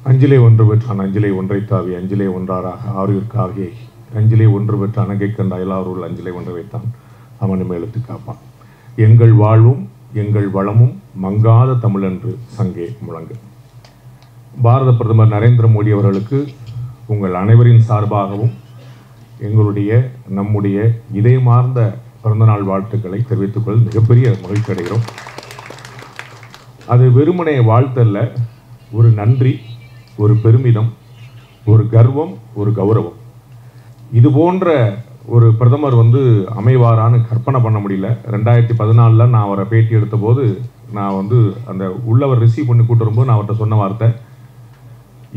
அஞ்சிலே ஒன்று பெற்றான் அஞ்சிலே ஒன்றை தாவி அஞ்சிலே ஒன்றாராக ஆறுவிற்காகி அஞ்சிலே ஒன்று பெற்ற அணகை கண்ட அயலாரூரில் அஞ்சிலே ஒன்றை வைத்தான் அவனும் எழுத்து காப்பான். எங்கள் வாழ்வும் எங்கள் வளமும் மங்காத தமிழென்று சங்கே முழங்கு. பாரத பிரதமர் நரேந்திர மோடி அவர்களுக்கு உங்கள் அனைவரின் சார்பாகவும் நம்முடைய இதயமார்ந்த பிறந்தநாள் வாழ்த்துக்களை தெரிவித்துக் கொள்ள மிகப்பெரிய மகிழ்ச்சி அடைகிறோம். அது வெறுமனே வாழ்த்தல்ல, ஒரு நன்றி, ஒரு பெருமிதம், ஒரு கர்வம், ஒரு கௌரவம். இது போன்ற ஒரு பிரதமர் அமைவாரான்னு கற்பனை பண்ண முடியல. 2014 நான் அவரை பேட்டி எடுத்த போது நான் அந்த உள்ளவர் ரிசீவ் பண்ணி கூட்டு வரும்போது நான் அவர்கிட்ட சொன்ன வார்த்தை,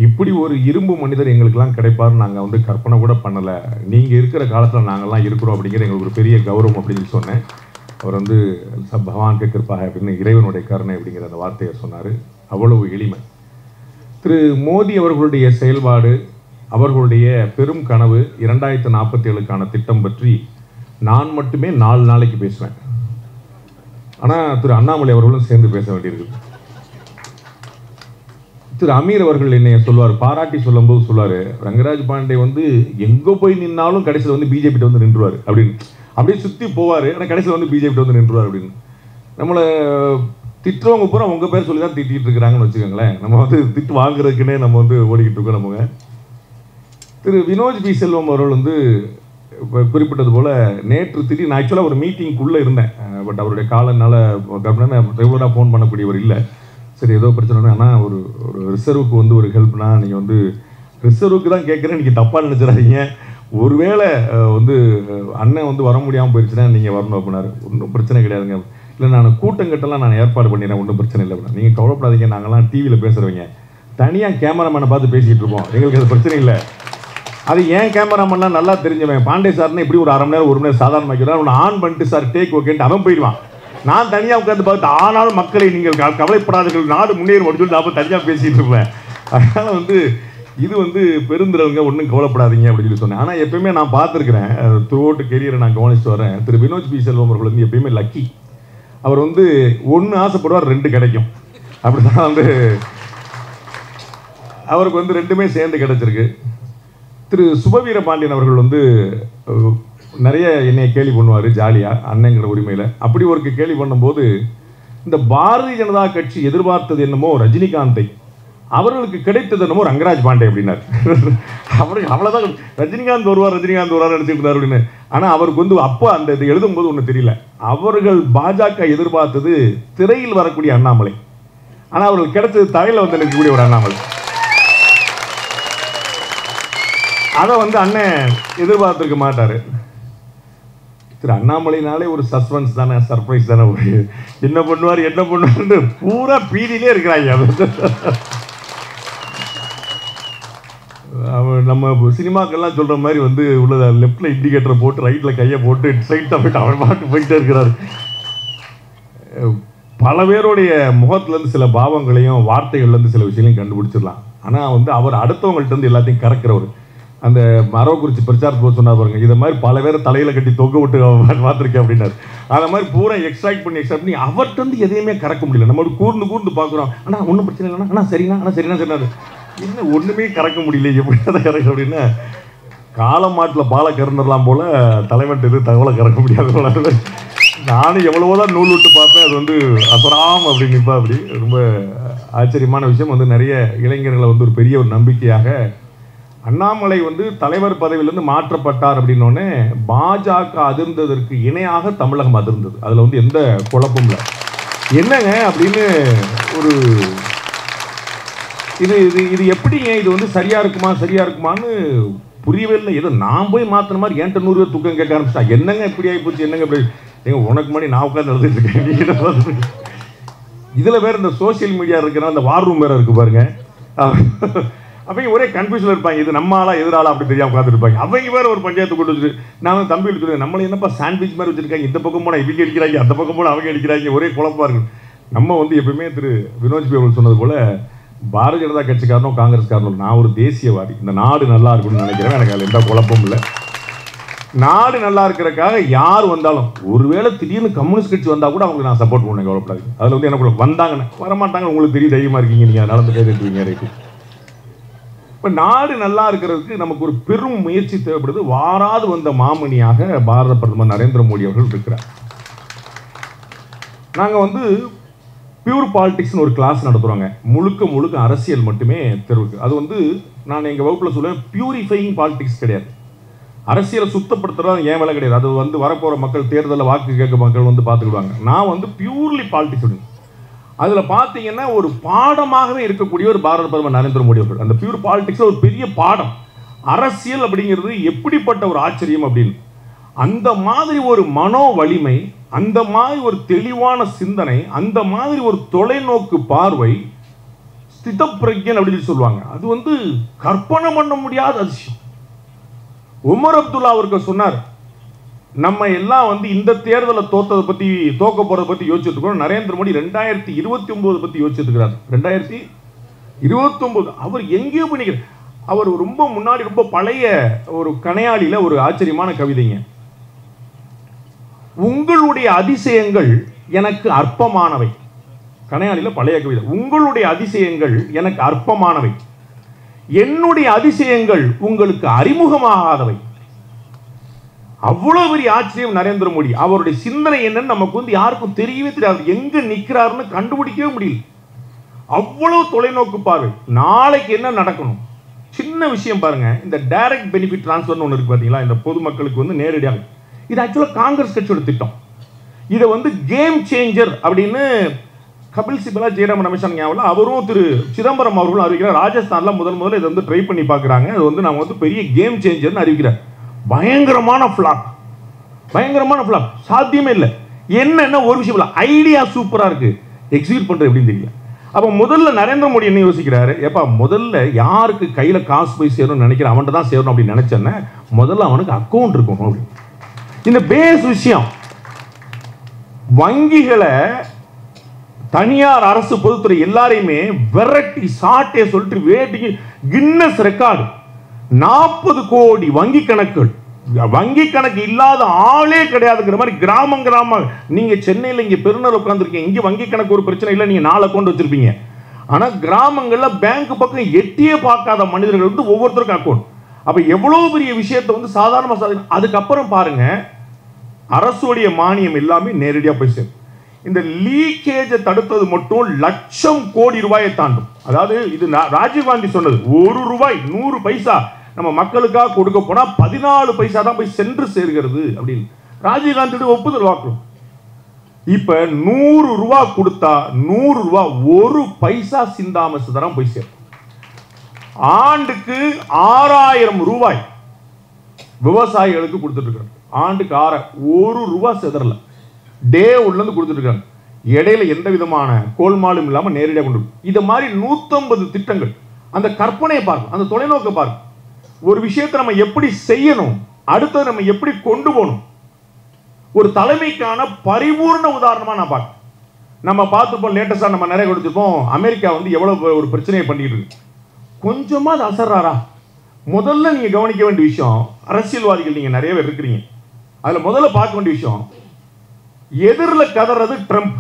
இப்படி ஒரு இரும்பு மனிதர் எங்களுக்கெல்லாம் கிடைப்பார் நாங்கள் கற்பனை கூட பண்ணலை. நீங்கள் இருக்கிற காலத்தில் நாங்கள்லாம் இருக்கிறோம் அப்படிங்கிற எங்களுக்கு ஒரு பெரிய கௌரவம் அப்படின்னு சொன்னேன். அவர் பகவான் கே கிருபாக அப்படின்னு இறைவனுடைய கருணை அப்படிங்கிற அந்த வார்த்தையை சொன்னார். அவ்வளவு எளிமை. திரு மோடி அவர்களுடைய செயல்பாடு, அவர்களுடைய பெரும் கனவு 2047க்கான திட்டம் பற்றி நான் மட்டுமே 4 நாளைக்கு பேசுவேன். ஆனால் திரு அண்ணாமலை அவர்களும் சேர்ந்து பேச வேண்டியிருக்குது. திரு அமீர் அவர்கள் என்னைய சொல்வார், பாராட்டி சொல்லும்போது சொல்வார், ரங்கராஜ் பாண்டே எங்கே போய் நின்னாலும் கடைசியில் பிஜேபி நின்றுவார் அப்படின்னு. அப்படியே சுற்றி போவார், ஆனால் கடைசியில் பிஜேபி நின்றுவார் அப்படின்னு. நம்மளை திட்டுறவங்க பூரா உங்கள் பேர் சொல்லி தான் திட்டிகிட்டு இருக்கிறாங்கன்னு வச்சுக்கோங்களேன். நம்ம திட்டு வாங்குறதுக்குன்னே நம்ம ஓடிக்கிட்டு இருக்கோம். நமக்கு திரு வினோஜ் பி செல்வம் அவர்கள் குறிப்பிட்டது போல் நேற்று நான் ஆக்சுவலாக ஒரு மீட்டிங்குள்ளே இருந்தேன். பட் அவருடைய காலனால ரெகுலராக ஃபோன் பண்ணக்கூடியவர் இல்லை. சரி, ஏதோ பிரச்சனை. ஆனால் ஒரு ரிசர்வுக்கு ஒரு ஹெல்ப்னா நீங்கள் ரிசர்வுக்கு தான் கேட்குறேன், நீங்கள் தப்பாக நினச்சிடாதீங்க. ஒருவேளை அண்ணன் வர முடியாமல் போயிடுச்சுன்னா நீங்கள் வரணும் அப்படின்னாரு. ஒன்றும் பிரச்சனை கிடையாதுங்க. இல்லை, நான் கூட்டங்கட்டெல்லாம் நான் ஏற்பாடு பண்ணிடுறேன், ஒன்றும் பிரச்சனை இல்லை அப்படின்னா. நீங்கள் கவலைப்படாதீங்க, நாங்கள்லாம் டிவியில் பேசுகிறவங்க, தனியாக கேமராமேனை பார்த்து பேசிகிட்டு இருப்போம், எங்களுக்கு அது பிரச்சனை இல்லை. அது ஏன் கேமராமேன்லாம் நல்லா தெரிஞ்சவன். பாண்டே சார்னா இப்படி ஒரு அரை மணி நேரம் 1 மணி நேரம் சாதாரண வைக்கிறான், அவனை ஆன் பண்ணிட்டு சார் டேக் ஓகேன்ட்டு அவன் போயிடுவான். நான் தனியாக உட்காந்து பார்த்து, ஆனாலும் மக்களை நீங்கள் கவலைப்படாதீர்கள், நாடு முன்னேறும் அப்படின்னு சொல்லி நான் தனியாக பேசிகிட்டு இருப்பேன். அதனால் இது பெருந்திரவங்க, ஒன்றும் கவலைப்படாதீங்க அப்படின்னு சொல்லி சொன்னேன். ஆனால் எப்பயுமே நான் பார்த்துருக்கிறேன், த்ரூஅவுட் கெரியரை நான் கவனிச்சுட்டு வரேன். திரு வினோஜ் பி செல்வம் அவர்கள் எப்பயுமே லக்கி. அவர் 1 ஆசைப்படுவார், 2 கிடைக்கும். அப்படி தான் அவருக்கு 2மே சேர்ந்து கிடைச்சிருக்கு. திரு சுபவீர பாண்டியன் அவர்கள் நிறைய என்னை கேலி பண்ணுவார் ஜாலியாக, அண்ணங்கிற உரிமையில். அப்படி ஒரு கேலி பண்ணும்போது, இந்த பாரதிய ஜனதா கட்சி எதிர்பார்த்தது என்னமோ ரஜினிகாந்தை, அவர்களுக்கு கிடைத்தது என்னமோ ரங்கராஜ் பாண்டே அப்படின்னார். அவருக்கு அவ்வளோதான், ரஜினிகாந்த் வருவார் நினச்சிட்டு இருந்தார் அப்படின்னு. ஆனால் அவருக்கு அப்போ அந்த இது எழுதும்போது ஒன்றும் தெரியல. அவர்கள் பாஜக எதிர்பார்த்தது திரையில் வரக்கூடிய அண்ணாமலை, ஆனால் அவர்கள் கிடைச்சது தலையில் நிற்கக்கூடிய ஒரு அண்ணாமலை. அதை அண்ணன் எதிர்பார்த்துருக்க மாட்டார். திரு அண்ணாமலைனாலே ஒரு சஸ்பென்ஸ் தானே, சர்ப்ரைஸ் தானே. ஒரு என்ன பண்ணுவார்னு பூரா பீதியிலே இருக்கிறாங்க. நம்ம சினிமாக்கெல்லாம் சொல்கிற மாதிரி உள்ள லெஃப்டில் இண்டிகேட்டரை போட்டு ரைட்டில் கையை போட்டு ஸ்ட்ரைட்டாக போயிட்டு அவர் பாட்டு போயிட்டே இருக்கிறார். பல பேருடைய முகத்துலேருந்து சில பாவங்களையும் வார்த்தைகள்லேருந்து சில விஷயங்களையும் கண்டுபிடிச்சிடலாம். ஆனால் அவர் அடுத்தவங்கள்ட்ட எல்லாத்தையும் கறக்கிறவர். அந்த மரவக்குறிச்சி பிரச்சாரத்து போது சொன்னார் பாருங்க, இதை மாதிரி பல பேரை தலையில் கட்டி தொங்க விட்டு பார்த்துருக்கேன் அப்படின்னாரு. அதை மாதிரி பூரா எக்ஸ்ட்ராக்ட் பண்ணி அவர்கிட்ட எதையுமே கறக்க முடியல. நம்ம கூர்ந்து பார்க்குறோம், ஆனால் ஒன்றும் பிரச்சனை இல்லைண்ணா, ஆனால் சரிண்ணா சொன்னார். இன்னும் ஒன்றுமே கறக்க முடியல, எப்படிதான் கறக்க அப்படின்னா காலமாட்டில் பாலை கறந்துடலாம் போல் தலைவன்ட்டு இது தகவலை கறக்க முடியாது போல. நானும் எவ்வளவோதான் நூல் விட்டு பார்ப்பேன், அது அப்புறம் அப்படி நிற்பா. அப்படி ரொம்ப ஆச்சரியமான விஷயம். நிறைய இளைஞர்களை ஒரு பெரிய ஒரு நம்பிக்கையாக அண்ணாமலை தலைவர் பதவியிலிருந்து மாற்றப்பட்டார் அப்படின்னோடனே பாஜக அதிர்ந்ததற்கு இணையாக தமிழகம் அதிர்ந்தது. அதில் எந்த குழப்பமும் இல்லை. என்னங்க அப்படின்னு ஒரு இது எப்படிங்க இது சரியா இருக்குமான்னு புரியவே இல்லை. ஏதோ நான் போய் மாற்றின மாதிரி என்கிட்ட 100 பேர் தூக்கம் கேட்க ஆரம்பிச்சா. என்னங்க இப்படி ஆகிப்போச்சு, என்னங்க இப்படி, உனக்கு முன்னாடி நான் உட்காந்து எழுதிட்டு இருக்கேன். இதில் வேறு இந்த சோசியல் மீடியா இருக்கிற அந்த வார் ரூம் வேறு இருக்குது பாருங்க. அவங்க ஒரே கன்ஃபியூஷன் இருப்பாங்க, இது நம்ம ஆளா எதிராளா அப்படி தெரியாம உட்காந்துருப்பாங்க. அவங்க வேற ஒரு பஞ்சாயத்து கொண்டு வச்சுட்டு நான் தம்பி சொல்லுவேன், நம்மளை என்னப்பா சாண்ட்விச் மாதிரி வச்சிருக்காங்க, இந்த பக்கம் போனால் இவங்க அடிக்கிறாங்க, அந்த பக்கம் போனால் அவங்க அடிக்கிறாங்க, ஒரே குழப்பா இருக்கு. நம்ம எப்பயுமே திரு வினோஜ் பி அவர்கள் சொன்னது போல பாரதிய ஜனதா கட்சிக்காரனும் காங்கிரஸ்காரனும், நான் ஒரு தேசியவாதி, இந்த நாடு நல்லா இருக்குன்னு நினைக்கிறேன். எனக்கு அதில் எந்த குழப்பமும் இல்லை. நாடு நல்லா இருக்கிறதுக்காக யார் வந்தாலும், ஒருவேளை திடீர்னு கம்யூனிஸ்ட் கட்சி வந்தால் கூட அவங்களுக்கு நான் சப்போர்ட் பண்ணேன், கவலைப்படாது. அதில் எனக்கு வந்தாங்கன்னு வரமாட்டாங்க, உங்களுக்கு தெரியும், தைரியமாக இருக்கீங்க, நீங்கள் நடந்து கைதுவீங்க. ரைட்டு. இப்போ நாடு நல்லா இருக்கிறதுக்கு நமக்கு ஒரு பெரும் முயற்சி தேவைப்படுது. வாராது வந்த மாமணியாக பாரத பிரதமர் நரேந்திர மோடி அவர்கள் இருக்கிறார். நாங்கள் வந்து பியூர் பாலிடிக்ஸ்னு ஒரு கிளாஸ் நடத்துகிறோங்க. முழுக்க முழுக்க அரசியல் மட்டுமே தெருவுக்கு. அது வந்து நான் எங்கள் வகுப்பில் சொல்லுவேன், பியூரிஃபையிங் பாலிடிக்ஸ் கிடையாது. அரசியலை சுத்தப்படுத்துறது ஏன் வேலை கிடையாது. அது வந்து வரப்போகிற மக்கள், தேர்தலில் வாக்கு கேட்க மக்கள் வந்து பார்த்துக்கிடுவாங்க. நான் வந்து பியூர்லி பாலிடிக்ஸ். அதில் பார்த்தீங்கன்னா ஒரு பாடமாகவே இருக்கக்கூடிய ஒரு பாரத பிரதமர் நரேந்திர மோடி அவர்கள். அந்த பியூர் பாலிடிக்ஸில் ஒரு பெரிய பாடம். அரசியல் அப்படிங்கிறது எப்படிப்பட்ட ஒரு ஆச்சரியம் அப்படின்னு. அந்த மாதிரி ஒரு மனோ வலிமை, அந்த மாதிரி ஒரு தெளிவான சிந்தனை, அந்த மாதிரி ஒரு தொலைநோக்கு பார்வை, ஸ்திதப்பிரஜன் அப்படின்னு சொல்லுவாங்க. அது வந்து கற்பனை பண்ண முடியாத அதிசயம். உமர் அப்துல்லா அவர்கள் சொன்னார், நம்ம எல்லாம் வந்து இந்த தேர்தலை தோக்க போறதை பத்தி யோசிச்சுட்டு இருக்கோம். நரேந்திர மோடி 2029 பத்தி யோசிச்சுட்டு இருக்கிறார். 2029 அவர் எங்கேயோ பண்ணிக்கிறார். அவர் ரொம்ப முன்னாடி, ரொம்ப பழைய ஒரு கணையாளியில ஒரு ஆச்சரியமான கவிதைங்க. உங்களுடைய அதிசயங்கள் எனக்கு அற்பமானவை. கணையாளியில பழைய கவிதை. உங்களுடைய அதிசயங்கள் எனக்கு அற்பமானவை, என்னுடைய அதிசயங்கள் உங்களுக்கு அறிமுகமாகாதவை. அவ்வளவு பெரிய ஆச்சரியம் நரேந்திர மோடி. அவருடைய சிந்தனை என்னன்னு நமக்கு வந்து யாருக்கும் தெரியவே தெரியாது. எங்க நிக்கிறாருன்னு கண்டுபிடிக்கவே முடியல. அவ்வளவு தொலைநோக்கு பார்வை. நாளைக்கு என்ன நடக்கணும், சின்ன விஷயம் பாருங்க. இந்த டைரக்ட் பெனிஃபிட் டிரான்ஸ்ஃபர்னு ஒன்று இருக்கு பார்த்தீங்களா, இந்த பொதுமக்களுக்கு வந்து நேரடியாக. இது ஆக்சுவலாக காங்கிரஸ் கட்சியோட திட்டம். இதை வந்து கேம் சேஞ்சர் அப்படின்னு கபில் சிபலா, ஜெயராம் ரமேஷன் ஞாபகம், அவரும் திரு சிதம்பரம் அவர்களும் அறிவிக்கிறார். ராஜஸ்தான்ல முதல்ல இதை வந்து ட்ரை பண்ணி பார்க்குறாங்க. அது வந்து நாங்கள் வந்து பெரிய கேம் சேஞ்சர்னு அறிவிக்கிறார். பயங்கரமான ஃபிளாப், பயங்கரமான ஃபிளாப், சாத்தியமே இல்லை. என்னன்னா ஒரு விஷயம் இல்லை, ஐடியா சூப்பரா இருக்கு, எக்ஸிக்யூட் பண்றது எப்படின்னு தெரியல. அப்ப முதல்ல நரேந்திர மோடி என்ன யோசிக்கிறாரு, ஏப்பா முதல்ல யாருக்கு கையில காசு போய் சேரணும்னு நினைக்கிறேன் அவன்கிட்ட தான் சேரணும் அப்படின்னு நினைச்சேன்னா முதல்ல அவனுக்கு அக்கௌண்ட் இருக்கும் அப்படின்னு. இந்த பேஸ் விஷயம். வங்கிகளை, தனியார், அரசு, பொதுத்துறை எல்லாரையுமே வெரைட்டி சாட்டே சொல்லிட்டு வேட்டிக்கு கின்னஸ் ரெக்கார்டு 40 கோடி வங்கி கணக்குகள். வங்கி கணக்கு இல்லாத ஆளே கிடையாதுங்கிற மாதிரி கிராமம். நீங்க சென்னையில் இங்க பெருநர் உட்கார்ந்துருக்கீங்க, இங்க வங்கி கணக்கு ஒரு பிரச்சனை இல்லை, நீங்க 4 அக்கௌண்ட் வச்சிருப்பீங்க. ஆனா கிராமங்கள்ல பேங்க் பக்கம் எட்டியே பார்க்காத மனிதர்கள் வந்து ஒவ்வொருத்தருக்கும் அக்கௌண்ட். அப்ப எவ்வளவு பெரிய விஷயத்தை வந்து சாதாரண. அதுக்கப்புறம் பாருங்க, அரசுடைய மானியம் எல்லாமே நேரடியாக போய் சேரும். இந்த லீக்கேஜை தடுத்தது மட்டும் லட்சம் கோடி ரூபாயை தாண்டும். அதாவது இது ராஜீவ்காந்தி சொன்னது, 1 ரூபாய் 100 பைசா நம்ம மக்களுக்காக கொடுக்க போனா 14 பைசா தான் போய் சென்று சேர்கிறது அப்படின்னு ராஜீவ்காந்தியோட ஒப்புதல் வாக்கணும். இப்ப 100 ரூபாய் கொடுத்தா 100 ரூபாய் 1 பைசா சிந்தாம சிதறாம போய் சேரும். ஆண்டுக்கு 6000 ரூபாய் விவசாயிகளுக்கு கொடுத்துட்டு இருக்காங்க. ஆண்டுக்கு 1 ரூபாய் சிதறல, டே உள்ள இருந்து கொடுத்துட்டு இருக்காங்க. இடையில எந்த விதமான கோல்மாலும் இல்லாம நேரடியாக கொண்டு. இது மாதிரி 150 திட்டங்கள். அந்த கற்பனையை பார்க்கும், அந்த தொலைநோக்கை பார்க்கும். ஒரு விஷயத்தை நம்ம எப்படி செய்யணும், அடுத்தது நம்ம எப்படி கொண்டு போகணும், ஒரு தலைமைக்கான பரிபூர்ண உதாரணமா நான் பார்க்க. நம்ம பார்த்துப்போம், லேட்டஸ்டா நம்ம நிறைய கொடுத்துருப்போம். அமெரிக்கா வந்து எவ்வளவு ஒரு பிரச்சனையை பண்ணிட்டு இருக்கு. கொஞ்சமா அது அசர்றாரா? முதல்ல நீங்க கவனிக்க வேண்டிய விஷயம், அரசியல்வாதிகள் நீங்க நிறைய பேர் இருக்கிறீங்க, அதுல முதல்ல பார்க்க வேண்டிய விஷயம், எதிரில் கதறது ட்ரம்ப்,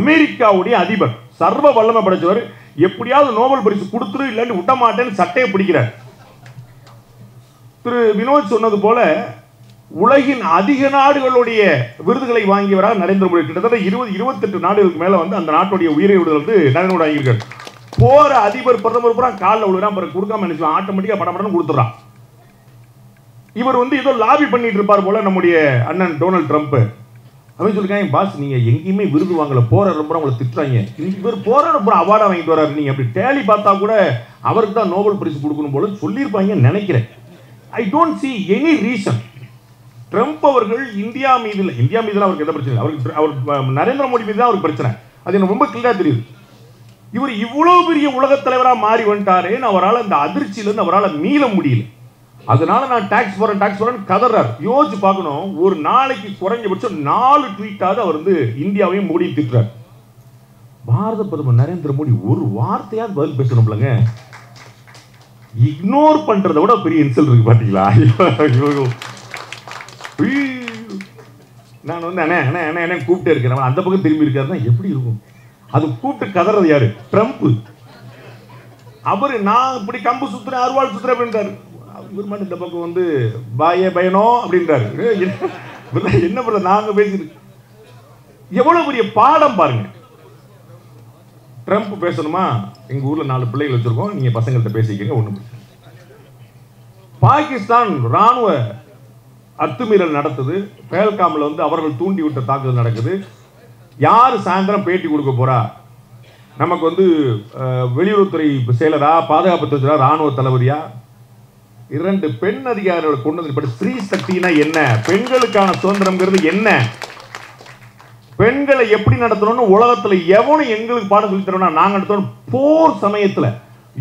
அமெரிக்காவுடைய அதிபர், சர்வ வல்லமை படைச்சவர். எப்படியாவது நோபல் பரிசு கொடுத்துரு, இல்லாட்டி விட்ட மாட்டேன்னு சட்டையை பிடிக்கிறார். திரு வினோத் சொன்னது போல உலகின் அதிக நாடுகளுடைய விருதுகளை வாங்கியவராக நரேந்திர மோடி. கிட்டத்தட்ட 20-28 நாடுகளுக்கு மேல வந்து அந்த நாட்டுடைய உயிரை விடுதல் வந்து நரேந்திர மோடி வாங்கியிருக்காரு. போற அதிபர், பிரதமர் பூரா காலில் விழுறான், பிறகு கொடுக்காம நினைச்சு ஆட்டோமேட்டிக்கா படப்படன்னு கொடுத்துறான். இவர் வந்து ஏதோ லாபி பண்ணிட்டு இருப்பார் போல நம்முடைய அண்ணன் டொனால்ட் ட்ரம்ப். அவன் சொல்லிருக்காங்க, பாஸ் நீங்க எங்கேயுமே விருது வாங்கல, போற ரொம்ப உங்களை திட்டுறாங்க, இவர் போற ரொம்ப அவார்டா வாங்கிட்டு வராரு, நீங்க அப்படி டேலி பார்த்தா கூட அவருக்கு தான் நோபல் பரிசு கொடுக்கணும் போல சொல்லியிருப்பாங்கன்னு நினைக்கிறேன். I don't see any reason. Trump அவர்கள் இந்தியா மீது அவருக்கு எந்த பிரச்சனை இல்லை, அவருக்கு நரேந்திர மோடி மீது தான் அவருக்கு பிரச்சனை. அது எனக்கு ரொம்ப கிளியரா தெரியுது. இவர் இவ்வளவு பெரிய உலக தலைவரா மாறி வந்துட்டாரேன்னு அவரால் அந்த அதிர்ச்சியிலிருந்து அவரால் மீள முடியல. அதனால நான் டாக்ஸ் போறேன் கதறார். யோசிச்சு பார்க்கணும், ஒரு நாளைக்கு குறைஞ்சபட்சம் 4 ட்வீட்டாவது அவர் வந்து இந்தியாவையும் மோடி திட்டுறார். பாரத பிரதமர் நரேந்திர மோடி ஒரு வார்த்தையாவது பதில் பேசணும்லங்க. இக்னோர் பண்றதை விட பெரிய இன்சல்ட் இருக்கு பாத்தீங்களா? நான் வந்து அண்ணே கூப்பிட்டே இருக்கிறேன், அந்த பக்கம் திரும்பி இருக்காருன்னா எப்படி இருக்கும்? அது கூப்பிட்டு கதறது யாரு? ட்ரம்ப். அவரு நான் இப்படி கம்பு சுத்துறேன் அருவாள் சுத்துறேன் அப்படின்றாரு. இவர் மட்டும் இந்த பக்கம் வந்து பாயே பயனோ அப்படின்றாரு. என்ன பண்ண நாங்க பேசிட்டு எவ்வளவு பெரிய பாடம் பாருங்க. ட்ரம்ப் பேசணுமா, எங்க ஊர்ல 4 பிள்ளைகள் வச்சிருக்கோம், நீங்க பசங்கள்ட்ட பேசிக்கங்க, ஒண்ணு. பாகிஸ்தான் ராணுவ அத்துமீறல் நடத்துது, பேல்காம்ல வந்து அவர்கள் தூண்டி விட்ட தாக்குதல் நடக்குது. யாரு சாயந்தரம் பேட்டி கொடுக்க போறா? நமக்கு வந்து வெளியுறவுத்துறை செயலரா, பாதுகாப்புத்துறை ராணுவ தளபதியா? 2 பெண் அதிகாரிகளை கொண்டு வந்து ஸ்ரீ சக்தினா என்ன, பெண்களுக்கான சுதந்திரம்ங்கிறது என்ன, பெண்களை எப்படி நடத்தணும்னு உலகத்துல எவனும் எங்களுக்கு பாடம் சொல்லி தரோம்னா நாங்க நடத்தணும். போர் சமயத்துல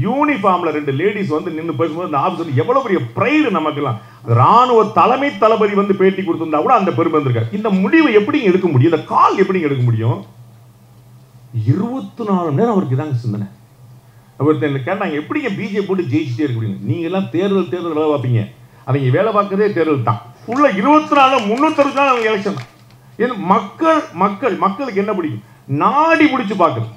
யூனிஃபார்ம்ல 2 லேடிஸ் வந்து நின்று பேசும்போது அந்த ஆபீசர் எவ்வளவு பெரிய பிரைடு நமக்கெல்லாம். ராணுவ தலைமை தளபதி வந்து பேட்டி கொடுத்திருந்தா கூட அந்த பெருமை வந்திருக்காரு. இந்த முடிவை எப்படி எடுக்க முடியும், இந்த கால் எப்படி எடுக்க முடியும்? 24 மணி நேரம் அவருக்கு இதாங்க சிந்தனை. அவர் கேட்டாங்க, எப்படிங்க பிஜேபி போட்டு ஜெயிச்சுட்டே இருக்கு? நீங்க எல்லாம் தேர்தல் வேலை பார்ப்பீங்க, அவங்க வேலை பார்க்கறதே தேர்தல் தான். உள்ள 24 360 நாள் அவங்க எலெக்ஷன். மக்களுக்கு என்ன பிடிக்கும்? நாடி முடிச்சு பார்க்கணும்.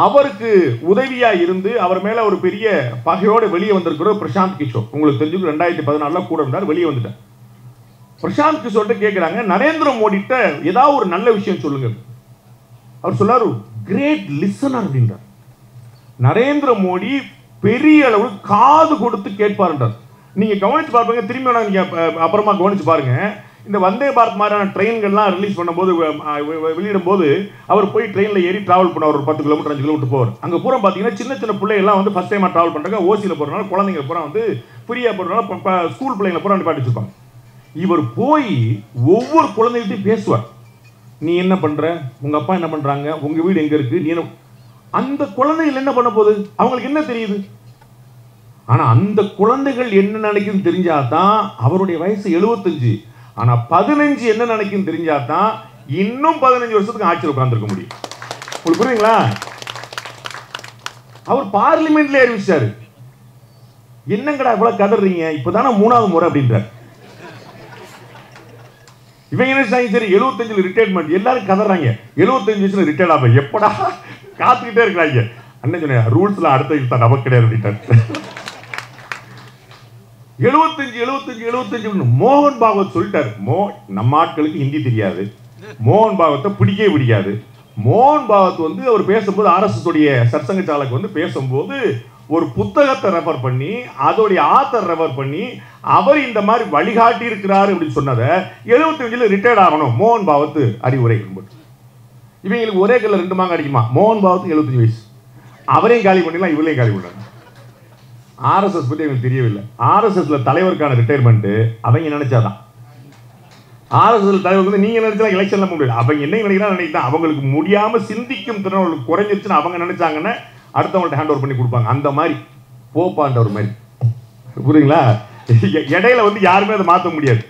அவருக்கு உதவியா இருந்து அவர் மேல ஒரு பெரிய பகையோட வெளியே வந்திருக்கிற பிரசாந்த் கிஷோர், உங்களுக்கு தெரிஞ்சு 2014 கூட இருந்தார், வெளியே வந்துட்டார். பிரசாந்த் கிஷோர்ட்ட கேட்கிறாங்க, நரேந்திர மோடிட்ட ஏதாவது ஒரு நல்ல விஷயம் சொல்லுங்க. அவர் சொல்லாரு, கிரேட் லிசனர் அப்படின்றார். நரேந்திர மோடி பெரிய அளவு காது கொடுத்து கேட்பார்ன்றார். நீங்க கவனிச்சு பார்ப்பீங்க, திரும்பி நீங்க அப்புறமா கவனிச்சு பாருங்க. இந்த வந்தே பாரத் மாதிரியான ட்ரெயின்கள்லாம் ரிலீஸ் பண்ணும்போது வெளியிடும் போது அவர் போய் ட்ரெயினில் ஏறி டிராவல் பண்ணுவார். ஒரு 10 கிலோமீட்டர் 5 கிலோமீட்டர் போவார். அங்கே பூரா பார்த்தீங்கன்னா சின்ன பிள்ளைகள்லாம் வந்து ஃபர்ஸ்ட் டைமாக டிராவல் பண்ணுறாங்க. ஓசியில் போகிறனால குழந்தைங்க பூரா வந்து ஃப்ரீயாக போகிறனால ஸ்கூல் பிள்ளைங்களை பூரா நிப்பாட்டி வச்சிருப்பாங்க. இவர் போய் ஒவ்வொரு குழந்தைகிட்டையும் பேசுவார். நீ என்ன பண்ற, உங்க அப்பா என்ன பண்றாங்க, உங்க வீடு எங்க இருக்கு, நீ என்ன. அந்த குழந்தைகள் என்ன பண்ண போகுது, அவங்களுக்கு என்ன தெரியுது? ஆனா அந்த குழந்தைகள் என்ன நினைக்கும் தெரிஞ்சாதான், அவருடைய வயசு 75, ஆனா 15 என்ன நினைக்கும் தெரிஞ்சாதான் இன்னும் 15 வருஷத்துக்கு ஆட்சியில் உட்கார்ந்துருக்க முடியும். உங்களுக்கு புரியுங்களா? அவர் பார்லிமெண்ட்ல அறிவிச்சாரு, என்னங்கடா இவ்வளவு கதறீங்க, இப்பதானே 3வது முறை அப்படின்றார். இவங்க என்ன சரி 75 ரிட்டையர்மெண்ட், எல்லாரும் கதறாங்க. 75 வயசுல ரிட்டையர்ட் ஆகும், எப்படா காத்துக்கிட்டே இருக்கிறாங்க. அண்ணன் சொன்ன ரூல்ஸ்ல அடுத்த நமக்கு கிடையாது அப்படின்ட்டார். 75 மோகன் பாகவத் சொல்லிட்டாரு. நம்ம ஆட்களுக்கு ஹிந்தி தெரியாது, மோகன் பாகவத்தை பிடிக்கவே பிடிக்காது. மோகன் பாகவத் வந்து அவர் பேசும்போது RSS உடைய சத்சங்க சாலக்கு வந்து பேசும்போது ஒரு புத்தகத்தை ரெஃபர் பண்ணி அதோடைய ஆத்தர் ரெஃபர் பண்ணி அவர் இந்த மாதிரி வழிகாட்டி இருக்கிறார் அப்படின்னு சொன்னதை 75 ரிட்டையர்ட் ஆகணும் மோகன் பாகவத் அறிவுரை. இவங்களுக்கு ஒரே கல்ல 2 மாங்க அடிக்குமா? மோகன் பாகவத் 75 வயசு, அவரையும் காலி பண்ணிடலாம், இவளையும் காலி பண்ணலாம். RSS பத்தி எங்களுக்கு தெரியவில்லை. RSSல தலைவருக்கான ரிட்டையர்மெண்ட் அவங்க நினைச்சாதான். RSS தலைவர் வந்து நீங்க நினைச்சா எலெக்ஷன்ல முடியாது. அவங்க என்ன நினைக்கிறாங்க, அவங்களுக்கு முடியாம சிந்திக்கும் திறன் குறைஞ்சிருச்சுன்னு அவங்க நினைச்சாங்கன்னா அடுத்தவங்கள்ட்ட ஹேண்ட் ஓவர் பண்ணி கொடுப்பாங்க. அந்த மாதிரி போப்பான்ற ஒரு மாதிரி, புரியுங்களா? இடையில வந்து யாருமே அதை மாற்ற முடியாது.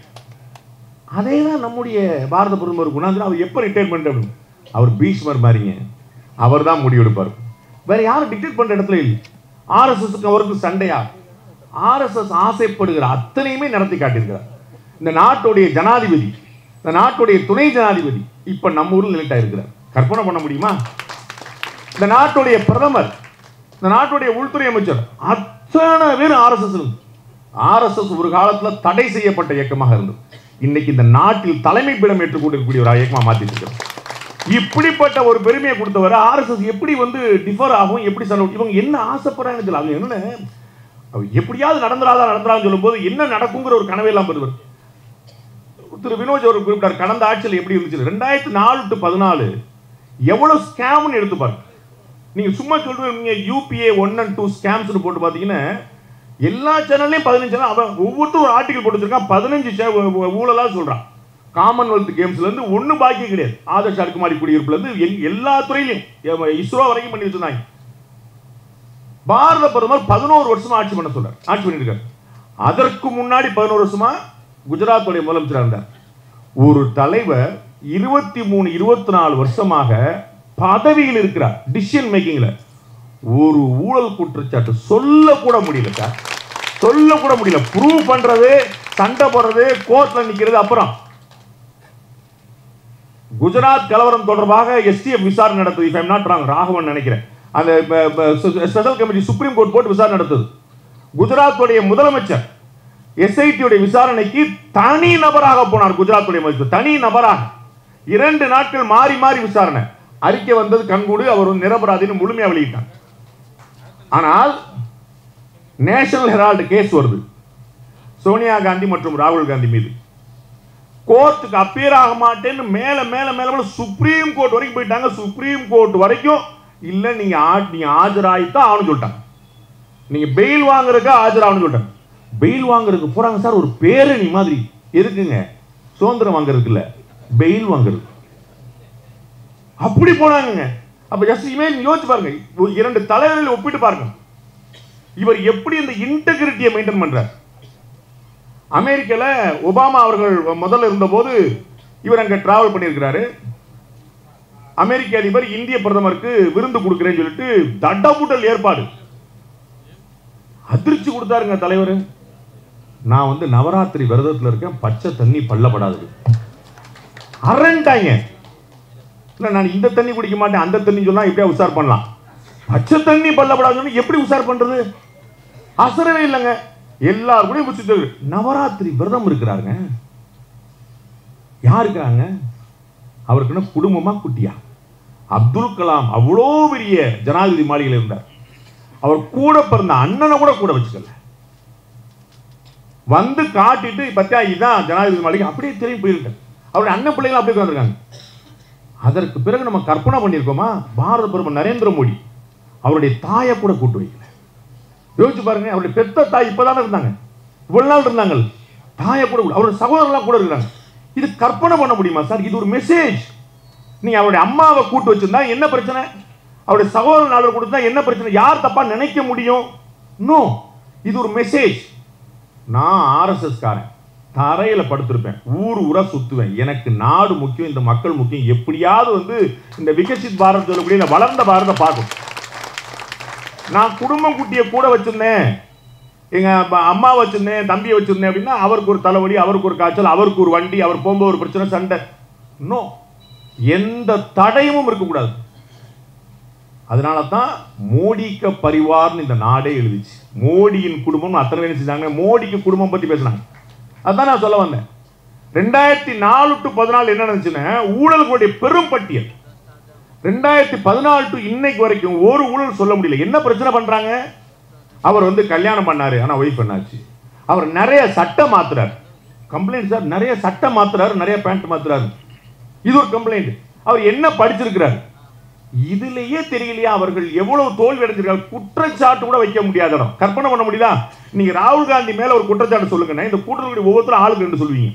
அதே தான் நம்முடைய பாரத பிரதமர் குணாந்திரன். அவர் எப்போ ரிட்டையர்மெண்ட் அப்படின்னு, அவர் பீஷ்மர் மாதிரிங்க, அவர் தான் முடிவெடுப்பார். வேற யாரும் டிக்டேட் பண்ற இடத்துல இல்லை. RSSக்கு அவருக்கு சண்டையா? RSS ஆசைப்படுகிற அத்தனையுமே நடத்தி காட்டியிருக்கிறார். இந்த நாட்டுடைய ஜனாதிபதி, இந்த நாட்டுடைய துணை ஜனாதிபதி இப்ப நம்ம ஊரில் நிலைட்டா இருக்கிறார். கற்பனை பண்ண முடியுமா? இந்த நாட்டுடைய பிரதமர், இந்த நாட்டுடைய உள்துறை அமைச்சர், அத்தனை பேர் RSS. RSS ஒரு காலத்தில் தடை செய்யப்பட்ட இயக்கமாக இருந்தது. இன்னைக்கு இந்த நாட்டில் தலைமை பீடம் ஏற்றுக்கொண்டிருக்கக்கூடிய ஒரு இயக்கமாக மாற்றிட்டு இருக்கிறோம். இப்படிப்பட்ட ஒரு பெருமையை கொடுத்தவரை RSS எப்படி வந்து டிஃபர் ஆகும், எப்படி சொல்ல, இவங்க என்ன ஆசைப்படுறாங்கன்னு தெரியல. அவங்க என்ன எப்படியாவது நடந்துடாதான் சொல்லும் போது என்ன நடக்குங்கிற ஒரு கனவே எல்லாம் பெறுவர். திரு வினோஜ் அவர் குறிப்பிட்டார், கடந்த ஆட்சியில் எப்படி இருந்துச்சு 2004 to 14 எவ்வளவு ஸ்கேம்னு எடுத்து பாருங்க. நீங்க சும்மா சொல்றீங்க UPA 1 and 2 ஸ்கேம்ஸ் போட்டு பாத்தீங்கன்னா எல்லா சேனல்லையும் 15 சேனல், அவன் ஒவ்வொருத்தரும் ஒரு ஆர்டிகல் போட்டு வச்சிருக்கான். 15 ஊழலா சொல்றான். காமன்வெல்த் கேம்ஸ்ல இருந்து ஒண்ணு பாக்கி கிடையாது. ஆதர்ஷ் அடுக்குமாடி குடியிருப்புல இருந்து எல்லா துறையிலையும் இஸ்ரோ வரைக்கும் பண்ணி வச்சிருந்தாங்க. பாரத பிரதமர் 11 வருஷமா ஆட்சி பண்ணிருக்காரு. அதற்கு முன்னாடி 11 வருஷமா குஜராத் உடைய முதலமைச்சராக இருந்தார். ஒரு தலைவர் 23 24 வருஷமாக பதவியில் இருக்கிறார். டிசிஷன் மேக்கிங்ல ஒரு ஊழல் குற்றச்சாட்டு சொல்ல கூட முடியல சார், சொல்ல கூட முடியல. ப்ரூவ் பண்றது, சண்டை போடுறது, கோர்ட்ல நிக்கிறது. அப்புறம் குஜராத் கலவரம் தொடர்பாக STF விசாரணை நடத்தது, if I am not wrong, Raghavan நினைக்கிறேன். அந்த ஸ்பெஷல் கமிட்டி சுப்ரீம் கோர்ட் போட்டு விசாரணை நடத்துது. குஜராத்துடைய முதலமைச்சர் எஸ்ஐடியுடைய விசாரணைக்கு தனி நபராக போனார். குஜராத்துடைய முதலமைச்சர் தனி நபராக 2 நாட்கள் மாறி மாறி விசாரணை. அறிக்கை வந்தது கண்கூடு, அவர் நிரபராதின்னு முழுமையா வெளியிட்டார். ஆனால் நேஷனல் ஹெரால்டு கேஸ் வருது சோனியா காந்தி மற்றும் ராகுல் காந்தி மீது. கோர்ட்டுக்கு அப்பியர் ஆக மாட்டேன்னு மேல மேல மேல சுப்ரீம் கோர்ட் வரைக்கும் போயிட்டாங்க. சுப்ரீம் கோர்ட் வரைக்கும் இல்ல நீங்க ஆஜராயித்தான் ஆகணும்னு சொல்லிட்டாங்க. நீங்க பெயில் வாங்குறதுக்கு ஆஜராகணும்னு சொல்லிட்டாங்க. பெயில் வாங்குறதுக்கு போறாங்க சார், ஒரு பேரணி மாதிரி. எதுக்குங்க? சுதந்திரம் வாங்குறதுக்கு இல்ல, பெயில் வாங்குறது. அப்படி போனாங்க. அப்ப ஜஸ்ட் இமேஜ் யோசிச்சு பாருங்க, 2 தலைவர்கள் ஒப்பிட்டு பாருங்க. இவர் எப்படி இந்த இன்டெகிரிட்டியை மெயின்டைன் பண்றார். அமெரிக்கால ஒபாமா அவர்கள் முதல்ல இருந்தபோது இவர் அங்க டிராவல் பண்ணியிருக்கிறாரு. அமெரிக்க அதிபர் இந்திய பிரதமருக்கு விருந்து கொடுக்கிறேன்னு சொல்லிட்டு தட்டபுட்டல் ஏற்பாடு. அதிர்ச்சி கொடுத்தாருங்க தலைவர். நான் நவராத்திரி விரதத்தில் இருக்கேன், பச்சை தண்ணி பள்ளப்படாது. அரண்டாங்க. இல்ல நான் இந்த தண்ணி குடிக்க மாட்டேன், அந்த தண்ணி சொன்னா எப்படியா உஷார் பண்ணலாம், பச்சை தண்ணி பள்ளப்படாதுன்னு எப்படி உஷார் பண்றது? அசரவே இல்லைங்க. எல்லாரும் கூட புடிச்சு நவராத்திரி விரதம் இருக்கிறாருங்க. யார் இருக்கிறாங்க? அவருக்கு குடும்பமா குட்டியா? அப்துல் கலாம் அவ்வளோ பெரிய ஜனாதிபதி மாளிகையில் இருந்தார். அவர் கூட பிறந்த அண்ணனை கூட வச்சுக்கல. வந்து காட்டிட்டு பத்தியா இதுதான் ஜனாதிபதி மாளிகை, அப்படியே திரும்பி போயிருக்க. அவருடைய அண்ணன் பிள்ளைகள் அப்படியே உட்கார்ந்திருக்காங்க. அதற்கு பிறகு நம்ம கற்பனை பண்ணியிருக்கோமா? பாரத பிரதமர் நரேந்திர மோடி அவருடைய தாயை கூட கூட்டு வைக்கல. யோசிச்சு பாருங்க, அவருடைய பெத்த தாய் இப்பதானே இருந்தாங்க, இவ்வளவு நாள் இருந்தாங்க. தாயை கூட, அவருடைய சகோதரர்களாம் கூட இருக்கிறாங்க. இது கற்பனை பண்ண முடியுமா சார்? இது ஒரு மெசேஜ். நீங்க அவருடைய அம்மாவை கூட்டு வச்சிருந்தா என்ன பிரச்சனை? அவருடைய சகோதரன் நாடு கொடுத்தா என்ன பிரச்சனை? யார் தப்பா நினைக்க முடியும்? நோ, இது ஒரு மெசேஜ். நான் ஆர்எஸ்எஸ் காரன், தரையில படுத்திருப்பேன், ஊரா சுத்துவேன். எனக்கு நாடு முக்கியம், இந்த மக்கள் முக்கியம். எப்படியாவது இந்த விகசித் பாரத் சொல்லக்கூடிய இந்த வளர்ந்த பாரத பார்க்கும். நான் குடும்பம் குட்டியை கூட வச்சிருந்தேன், எங்க அம்மா வச்சிருந்தேன், தம்பியை வச்சிருந்தேன் அப்படின்னா அவருக்கு ஒரு தலைவலி, அவருக்கு ஒரு காய்ச்சல், அவருக்கு ஒரு வண்டி, அவர் போகும்போது ஒரு பிரச்சனை, சண்டை. நோ, எந்த தடையும் இருக்கக்கூடாது. அதனால தான் மோடிக்கு பரிவார்னு இந்த நாடே எழுதிச்சு. மோடியின் குடும்பம் அத்தனை பேர் செஞ்சாங்க. மோடிக்கு குடும்பம் பத்தி பேசினாங்க. அதான் நான் சொல்ல வந்தேன். 2004 to 14 என்ன நடந்துச்சுன்னா, ஊழல்களுடைய பெரும் பட்டியல். 2014 to இன்னைக்கு வரைக்கும் ஒரு ஊழல் சொல்ல முடியல. என்ன பிரச்சனை பண்றாங்க? அவர் கல்யாணம் பண்ணாரு, ஆனா ஒய்ஃப் என்னாச்சு? அவர் நிறைய சட்டம் மாத்துறாரு. கம்ப்ளைண்ட் சார், நிறைய சட்டம் மாத்துறாரு, நிறைய பேண்ட் மாத்துறாரு. இது ஒரு கம்ப்ளைண்ட். அவர் என்ன படிச்சிருக்கிறார்? இதுலயே தெரியலையா அவர்கள் எவ்வளவு தோல்வி அடைஞ்சிருக்காங்க? குற்றச்சாட்டு கூட வைக்க முடியாத இடம். கற்பனை பண்ண முடியுதா? நீங்க ராகுல் காந்தி மேல ஒரு குற்றச்சாட்டு சொல்லுங்க, இந்த கூட்டத்தில் ஒவ்வொருத்தரும் ஆளுக்கு 2 சொல்லுவீங்க.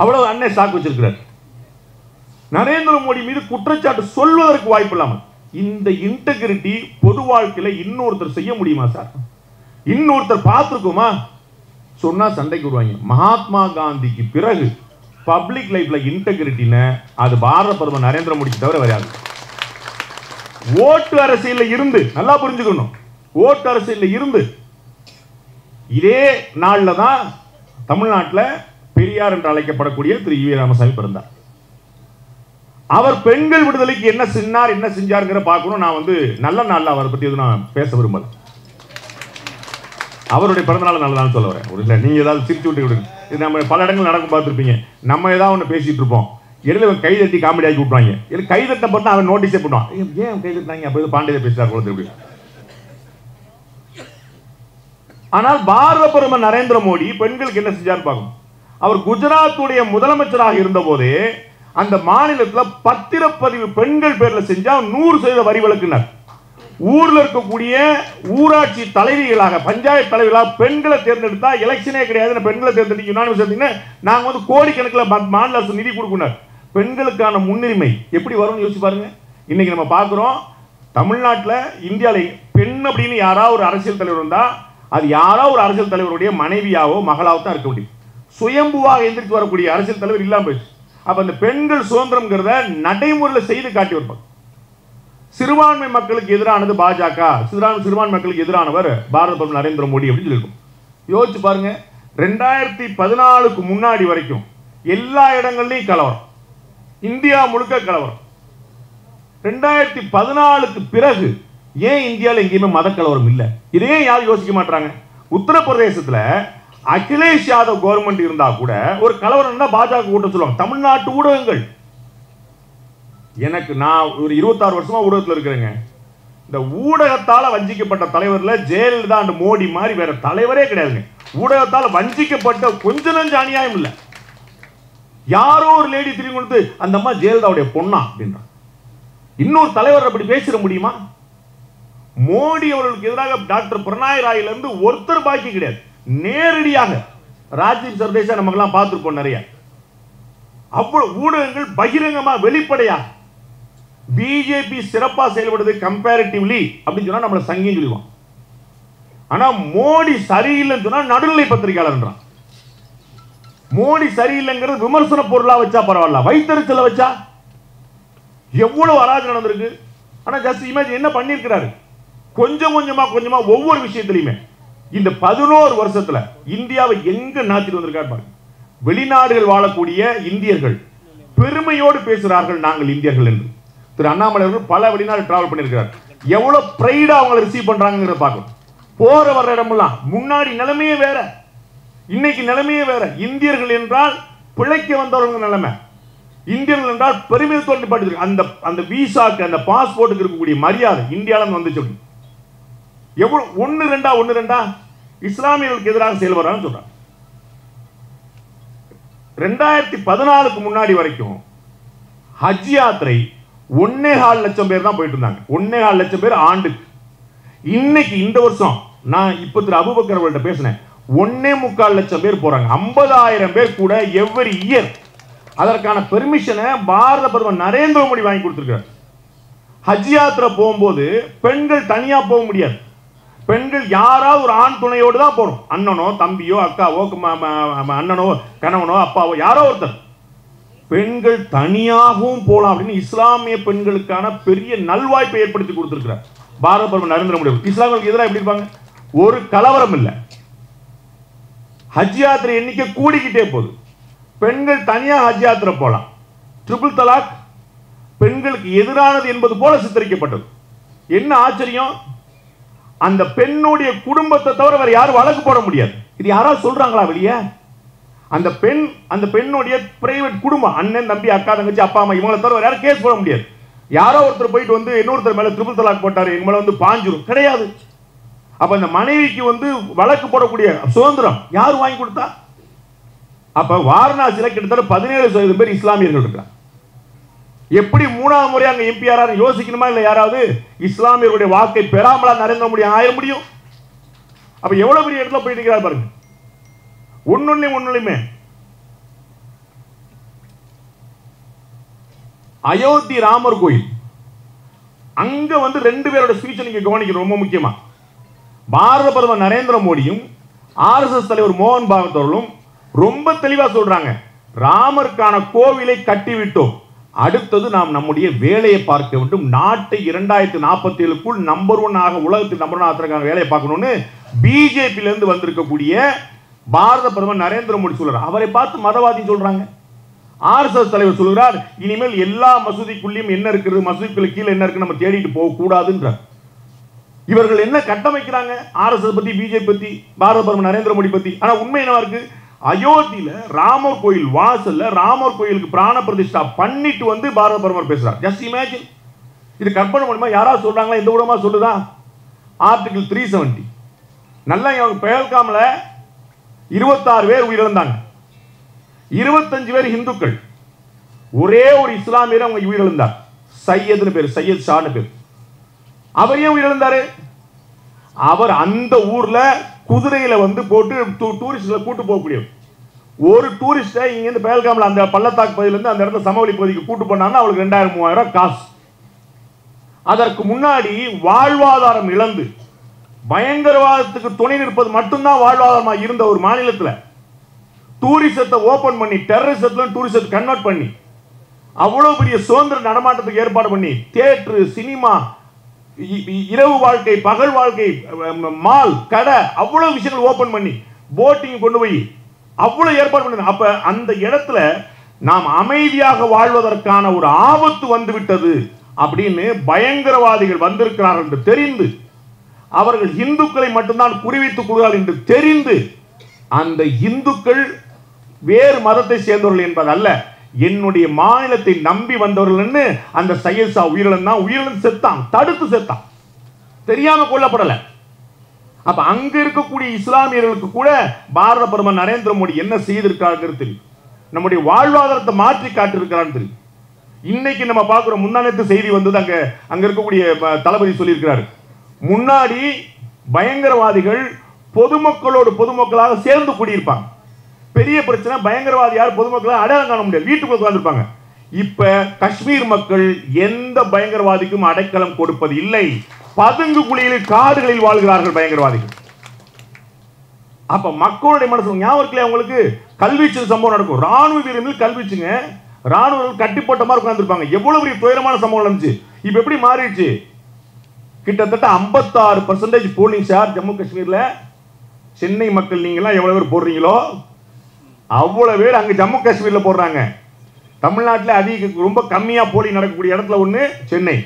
அவ்வளவு அண்ணே ஸ்டாக் வச்சிருக்கிறார். நரேந்திர மோடி மீது குற்றச்சாட்டு சொல்வதற்கு வாய்ப்பு இல்லாமல் இந்த இன்டெகிரிட்டி பொது வாழ்க்கையில இன்னொருத்தர் செய்ய முடியுமா சார்? இன்னொருத்தர் பார்த்துருக்குமா? சொன்னா சண்டைக்கு வருவாங்க. மகாத்மா காந்திக்கு பிறகு பப்ளிக் லைஃப்ல இன்டெகிரிட்டின்னு அது பாரத பிரதமர் நரேந்திர மோடிக்கு தவிர வராது. ஓட்டு அரசியல் இருந்து, நல்லா புரிஞ்சுக்கணும், ஓட்டு அரசியல் இருந்து இதே நாள்ல தான் தமிழ்நாட்டில் பெரியார் என்று அழைக்கப்படக்கூடிய திரு ஈ. ராமசாமி பிறந்தார். அவர் பெண்கள் விடுதலைக்கு என்ன செஞ்சார், என்ன செஞ்சாருங்கிற பார்க்கணும். நான் நல்ல நாள்ல அவரை பத்தி எதுவும் நான் பேச விரும்பல. அவருடைய பிறந்தநாள் நல்லதான் சொல்ல வரேன். ஒரு இல்லை, நீங்க ஏதாவது சிரிச்சு விட்டு விடுங்க. இது நம்ம பல இடங்கள் நடக்கும் பார்த்துருப்பீங்க. நம்ம ஏதாவது ஒன்று பேசிட்டு இருப்போம், இடையில கை தட்டி காமெடி ஆக்கி விட்டுவாங்க. இல்லை கை தட்ட பார்த்தா அவன் நோட்டீஸே பண்ணுவான், ஏன் கை தட்டினாங்க, அப்போ பாண்டியதை பேசுறாரு குழந்தை. ஆனால் பாரத பிரதமர் நரேந்திர மோடி பெண்களுக்கு என்ன செஞ்சார் பார்க்கணும். அவர் குஜராத்துடைய முதலமைச்சராக இருந்த போதே அந்த மாநிலத்தில் பத்திரப்பதிவு பெண்கள் பேர்ல செஞ்சா 100% வரி விலக்குனார். ஊர்ல இருக்கக்கூடிய ஊராட்சி தலைவிகளாக, பஞ்சாயத்து தலைவர்களாக பெண்களை தேர்ந்தெடுத்தா எலெக்ஷனே கிடையாது, பெண்களை தேர்ந்தெடுத்து நாங்க கோடிக்கணக்கில் மாநில அரசு நிதி கொடுக்கணும். பெண்களுக்கான முன்னுரிமை எப்படி வரும்னு யோசிச்சு பாருங்க. இன்னைக்கு நம்ம பார்க்கிறோம், தமிழ்நாட்டில் இந்தியாவில் பெண் அப்படின்னு யாராவது ஒரு அரசியல் தலைவர் இருந்தா அது யாராவது ஒரு அரசியல் தலைவருடைய மனைவியாவோ மகளாவோ தான் இருக்க முடியும். சுயம்புவாக எந்திரிச்சு வரக்கூடிய அரசியல் தலைவர் இல்லாம போயிடுச்சு. அப்ப அந்த பெண்கள் சுதந்திரம்ங்கிறத நடைமுறையில் செய்து காட்டி வருவாங்க. சிறுபான்மை மக்களுக்கு எதிரானது பாஜக, சிறுபான்மை மக்களுக்கு எதிரானவர் பாரத பிரதமர் நரேந்திர மோடி அப்படின்னு சொல்லியிருக்கோம். யோசிச்சு பாருங்க, 2014க்கு முன்னாடி வரைக்கும் எல்லா இடங்கள்லையும் கலவரம், இந்தியா முழுக்க கலவரம். 2014க்கு பிறகு ஏன் இந்தியாவில் எங்கேயுமே மத கலவரம் இல்லை? இதே யாரும் யோசிக்க மாட்டாங்க. உத்தரப்பிரதேசத்தில் அகிலேஷ் யாதவ் கவர்மெண்ட் இருந்தா கூட ஒரு கலவரம் பாஜக கூட்டம் சொல்லுவாங்க. தமிழ்நாட்டு ஊடகங்கள், எனக்கு நான் ஒரு 26 வருஷமா ஊடகத்தில் இருக்கிறேங்க. இந்த ஊடகத்தால் வஞ்சிக்கப்பட்ட தலைவர்ல ஜெயலலிதா அண்ட் மோடி மாதிரி வேற தலைவரே கிடையாதுங்க. ஊடகத்தால் வஞ்சிக்கப்பட்ட கொஞ்ச நஞ்ச அநியாயம் இல்லை. யாரோ ஒரு லேடி திரும்பி கொடுத்து அந்த அம்மா ஜெயலலிதாவுடைய பொண்ணா அப்படின்ற இன்னொரு தலைவர் அப்படி பேசிட முடியுமா? மோடி அவர்களுக்கு எதிராக டாக்டர் பிரணாய் ராயில இருந்து ஒருத்தர் பாக்கி கிடையாது. நேரடியாக ராஜீவ் சர்தேசா நமக்கெல்லாம் பார்த்துருப்போம் நிறைய. அவ்வளவு ஊடகங்கள் பகிரங்கமா வெளிப்படையா பிஜேபி சிறப்பா செயல்படுது கம்பேரிட்டிவ்லி அப்படின்னு சொன்னா நம்மள சங்கின்னு சொல்லுவான். ஆனா மோடி சரியில்லைன்னு சொன்னா நடுநிலை பத்திரிகையாளர்ன்றான். மோடி சரியில்லைங்கிறது விமர்சன பொருளா வச்சா பரவாயில்ல, வைத்தறிச்சல வச்சா எவ்வளவு அராஜகம் நடந்திருக்கு. ஆனா ஜஸ்ட் இமேஜின் என்ன பண்ணிருக்கிறாரு. கொஞ்சம் கொஞ்சமா ஒவ்வொரு விஷயத்திலையுமே இந்த 11 வருஷத்துல இந்தியாவை எங்க நாத்திட்டு வந்திருக்காரு பாருங்க. வெளிநாடுகள் வாழக்கூடிய இந்தியர்கள் பெருமையோடு பேசுகிறார்கள் நாங்கள் இந்தியர்கள் என்று. திரு அண்ணாமலை அவர்கள் பல வெளிநாடு டிராவல் பண்ணியிருக்கிறார். எவ்வளவு பிரைடா அவங்களை ரிசீவ் பண்றாங்கிறத பார்க்கணும். போற வர்ற இடமெல்லாம் முன்னாடி நிலைமையே வேற, இன்னைக்கு நிலைமையே வேற. இந்தியர்கள் என்றால் பிழைக்க வந்தவர்கள் நிலைமை, இந்தியர்கள் என்றால் பெருமிதத்தோடு பாட்டு அந்த விசாக்கு அந்த பாஸ்போர்ட்டுக்கு இருக்கக்கூடிய மரியாதை இந்தியாவில் வந்து சொல்லி எவ்வளவு ஒன்னு ரெண்டா இஸ்லாமியர்களுக்கு எதிராக செயல்படுறான்னு சொல்றாங்க. 2014க்கு முன்னாடி வரைக்கும் ஹஜ் யாத்திரை 1.25 லட்சம் பேர் தான் போயிட்டு இருந்தாங்க. 1.25 லட்சம் பேர் ஆண்டுக்கு. இன்னைக்கு இந்த வருஷம் நான் இப்ப திரு அபூபக்கர் அவர்கள்ட்ட பேசினேன், 1.25 லட்சம் பேர் போறாங்க. 50,000 பேர் கூட எவ்ரி இயர். அதற்கான பெர்மிஷனை பாரத பிரதமர் நரேந்திர மோடி வாங்கி கொடுத்திருக்கிறார். ஹஜ் யாத்திரை போகும்போது பெண்கள் தனியா போக முடியாது. பெண்கள் யாராவது ஒரு ஆண் துணையோடு தான் போறோம். அண்ணனோ தம்பியோ அக்காவோ அண்ணனோ கணவனோ அப்பாவோ யாரோ ஒருத்தர். பெண்கள் தனியாகவும் போலாம் அப்படின்னு இஸ்லாமிய பெண்களுக்கான பெரிய நல்வாய்ப்பை ஏற்படுத்தி கொடுத்திருக்கிறார் பாரத பிரதமர் நரேந்திர மோடி. இஸ்லாமியர்களுக்கு எதிராக எப்படி இருப்பாங்க? ஒரு கலவரம் இல்லை. ஹஜ் யாத்திரை எண்ணிக்கை கூடிக்கிட்டே போகுது. பெண்கள் தனியாக ஹஜ் யாத்திரை போலாம். ட்ரிபிள் தலாக் பெண்களுக்கு எதிரானது என்பது போல சித்தரிக்கப்பட்டது. என்ன ஆச்சரியம், அந்த பெண்ணுடைய குடும்பத்தை தவிர வேற யாரும் வழக்கு போட முடியாது. இது யாராவது சொல்றாங்களா வெளியே? அந்த பெண்ணுடைய பிரைவேட் குடும்பம், அண்ணன் தம்பி அக்கா தங்கச்சி அப்பா அம்மா இவங்களை தவிர யாரும் கேஸ் போட முடியாது. யாரோ ஒருத்தர் போயிட்டு வந்து இன்னொருத்தர் மேல ட்ரிபிள் தலாக் போட்டாரு எங்க மேல வந்து பாஞ்சிரும் கிடையாது. அப்ப அந்த மனைவிக்கு வந்து வழக்கு போடக்கூடிய சுதந்திரம் யார் வாங்கி கொடுத்தா? அப்ப வாரணாசியில கிட்டத்தட்ட 17% பேர் இஸ்லாமியர்கள் இருக்காங்க. எப்படி 3வது முறை அங்க எம்பி யாராவது யோசிக்கணுமா? இல்ல யாராவது இஸ்லாமியர்களுடைய வாக்கை பெறாமலா நரேந்திர மோடி ஆய முடியும்? அப்ப எவ்வளவு பெரிய இடத்துல போயிட்டு இருக்கிறார் பாருங்க. ஒண்ணுமே அயோத்தி ராமர் கோயில் அங்க வந்து 2 பேரோட ஸ்பீச் நீங்க கவனிக்கணும். ரொம்ப முக்கியமா பாரத பிரதமர் நரேந்திர மோடியும் RSS தலைவர் மோகன் பாகவத் அவர்களும் ரொம்ப தெளிவா சொல்றாங்க, ராமருக்கான கோவிலை கட்டிவிட்டோம், அடுத்தது நாம் நம்முடைய வேலையை பார்க்க வேண்டும். நாட்டை 2047க்குள் நம்பர் 1 ஆக உலகத்தில் நம்பர் 1 ஆகிறதுக்கான வேலையை பார்க்கணும்னு பிஜேபியில இருந்து வந்திருக்கக்கூடிய பாரத பிரதமர் நரேந்திர மோடி சொல்றார். அவரை பார்த்து மதவாதி சொல்றாங்க. RSS தலைவர் சொல்கிறார், இனிமேல் எல்லா மசூதிக்குள்ளேயும் என்ன இருக்குது, மசூதிக்குள்ள கீழே என்ன இருக்கு நம்ம தேடிட்டு போக கூடாதுன்றார். இவர்கள் என்ன கட்டமைக்கிறாங்க RSS பத்தி, பிஜேபி பத்தி, பாரத பிரதமர் நரேந்திர மோடி பத்தி. ஆனா உண்மை என்னவா இருக்கு? அயோத்தியில ராமர் கோயில் வாசல்ல ராமர் கோயிலுக்கு பிராண பிரதிஷ்டா பண்ணிட்டு வந்து பாரத பிரதமர் பேசுறார். Just imagine. இது கற்பனை பண்ணுமா? யாராவது சொல்றாங்களா? எந்த ஊடகமா சொல்லுதா? ஆர்டிகிள் 370 நல்லா பெஹல்காம்ல 26 பேர் உயிரிழந்தாங்க. 25 பேர் இந்துக்கள், ஒரே ஒரு இஸ்லாமியர் அவங்க உயிரிழந்தார். சையத்னு பேர், சையத் ஷான்னு பேர். அவர் ஏன் உயிரிழந்தாரு? அவர் அந்த ஊர்ல குதிரையில வந்து போட்டு டூரிஸ்ட்ல கூட்டு போகக்கூடியவர். ஒரு டூரிஸ்டை இங்க இருந்து பெஹல்காம்ல அந்த பள்ளத்தாக்கு பகுதியில இருந்து அந்த இடத்துல சமவெளி பகுதிக்கு கூட்டு போனாங்கன்னா அவளுக்கு 2000-3000 காசு. அதற்கு முன்னாடி வாழ்வாதாரம் இழந்து பயங்கரவாதத்துக்கு துணை நிற்பது மட்டும்தான் வாழ்வாதாரமா இருந்த ஒரு மாநிலத்தில் டூரிசத்தை ஓபன் பண்ணி டெரரிசத்துல டூரிசத்தை கன்வெர்ட் பண்ணி அவ்வளவு பெரிய சுதந்திர நடமாட்டத்துக்கு ஏற்பாடு பண்ணி தியேட்டர், சினிமா, இரவு வாழ்க்கை, பகல் வாழ்க்கை, மால், கடை, அவ்வளவு விஷயங்கள் ஓபன் பண்ணி போட்டிங் கொண்டு போய் அவ்வளவு ஏற்பாடு பண்ணி, அப்ப அந்த இடத்துல நாம் அமைதியாக வாழ்வதற்கான ஒரு ஆபத்து வந்து விட்டது. அப்படின்னு பயங்கரவாதிகள் வந்திருக்கிறார்கள் என்று தெரிந்து, அவர்கள் இந்துக்களை மட்டும்தான் குறிவைத்துக் கொள்கிறார்கள் என்று தெரிந்து, அந்த இந்துக்கள் வேறு மதத்தை சேர்ந்தவர்கள் என்பது அல்ல, என்னுடைய மாநிலத்தை நம்பி வந்தவர்கள் அந்த சையத் ஷா உயிரிழந்தான். உயிரிழந்து செத்தான், தடுத்து செத்தான், தெரியாம கொல்லப்படல. அப்ப அங்க இருக்கக்கூடிய இஸ்லாமியர்களுக்கு கூட பாரத பிரதமர் நரேந்திர மோடி என்ன செய்திருக்காரு தெரியும், நம்முடைய வாழ்வாதாரத்தை மாற்றி காட்டிருக்கிறார் தெரியும். இன்னைக்கு நம்ம பார்க்கிறோம், முன்னாடி செய்தி வந்தது, அங்க இருக்கக்கூடிய தளபதி சொல்லியிருக்கிறார், முன்னாடி பயங்கரவாதிகள் பொதுமக்களோடு பொதுமக்களாக சேர்ந்து குடியிருப்பாங்க. பெரிய பிரச்சனை, பயங்கரவாதி யார் பொதுமக்களாக அடையாளம் காண முடியாது, வீட்டுக்குள்ள உட்கார்ந்துருப்பாங்க. இப்ப காஷ்மீர் மக்கள் எந்த பயங்கரவாதிக்கும் அடைக்கலம் கொடுப்பது இல்லை, பதுங்கு குழியில் காடுகளில் வாழ்கிறார்கள் பயங்கரவாதிகள். அப்ப மக்களுடைய மனசு ஞாபகத்திலே உங்களுக்கு கல்வீச்சு சம்பவம் நடக்கும். ராணுவ வீரர்கள் கல்வீச்சுங்க, ராணுவர்கள் கட்டி போட்ட மாதிரி உட்கார்ந்துருப்பாங்க. எவ்வளவு பெரிய துயரமான சம்பவம் நடந்துச்சு. இப்ப எப்படி மாறிடுச்சு, கிட்டத்தட்ட 56% போலிங் ஷேர் ஜம்மு காஷ்மீர்ல. சென்னை மக்கள் நீங்களாம் எவ்வளவு பேர் போடுறீங்களோ அவ்வளவு பேர் அங்க ஜம்மு காஷ்மீர்ல போடுறாங்க. தமிழ்நாட்டில் அதிக ரொம்ப கம்மியா போலிங் நடக்கக்கூடிய இடத்துல ஒண்ணு சென்னை.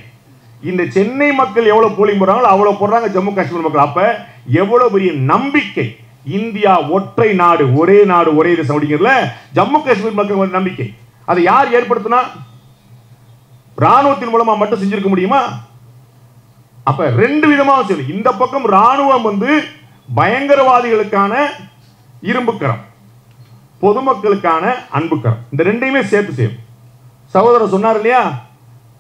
இந்த சென்னை மக்கள் எவ்வளவு போலிங் போடுறாங்களோ அவ்வளவு போடுறாங்க ஜம்மு காஷ்மீர் மக்கள். அப்ப எவ்வளவு பெரிய நம்பிக்கை, இந்தியா ஒற்றை நாடு ஒரே தேசம் அப்படிங்கிறதுல ஜம்மு காஷ்மீர் மக்கள் நம்பிக்கை. அதை யார் ஏற்படுத்தினா, ராணுவத்தின் மூலமா மட்டும் செஞ்சிருக்க முடியுமா? அப்ப ரெண்டு விதமா சொல்லு, இந்த பக்கம் ராணுவம் பயங்கரவாதிகளுக்கான இரும்புக்கரம், பொதுமக்களுக்கான அன்புக்கரம், இந்த ரெண்டையுமே சேர்த்து செய்யும். சகோதரர் சொன்னார் இல்லையா,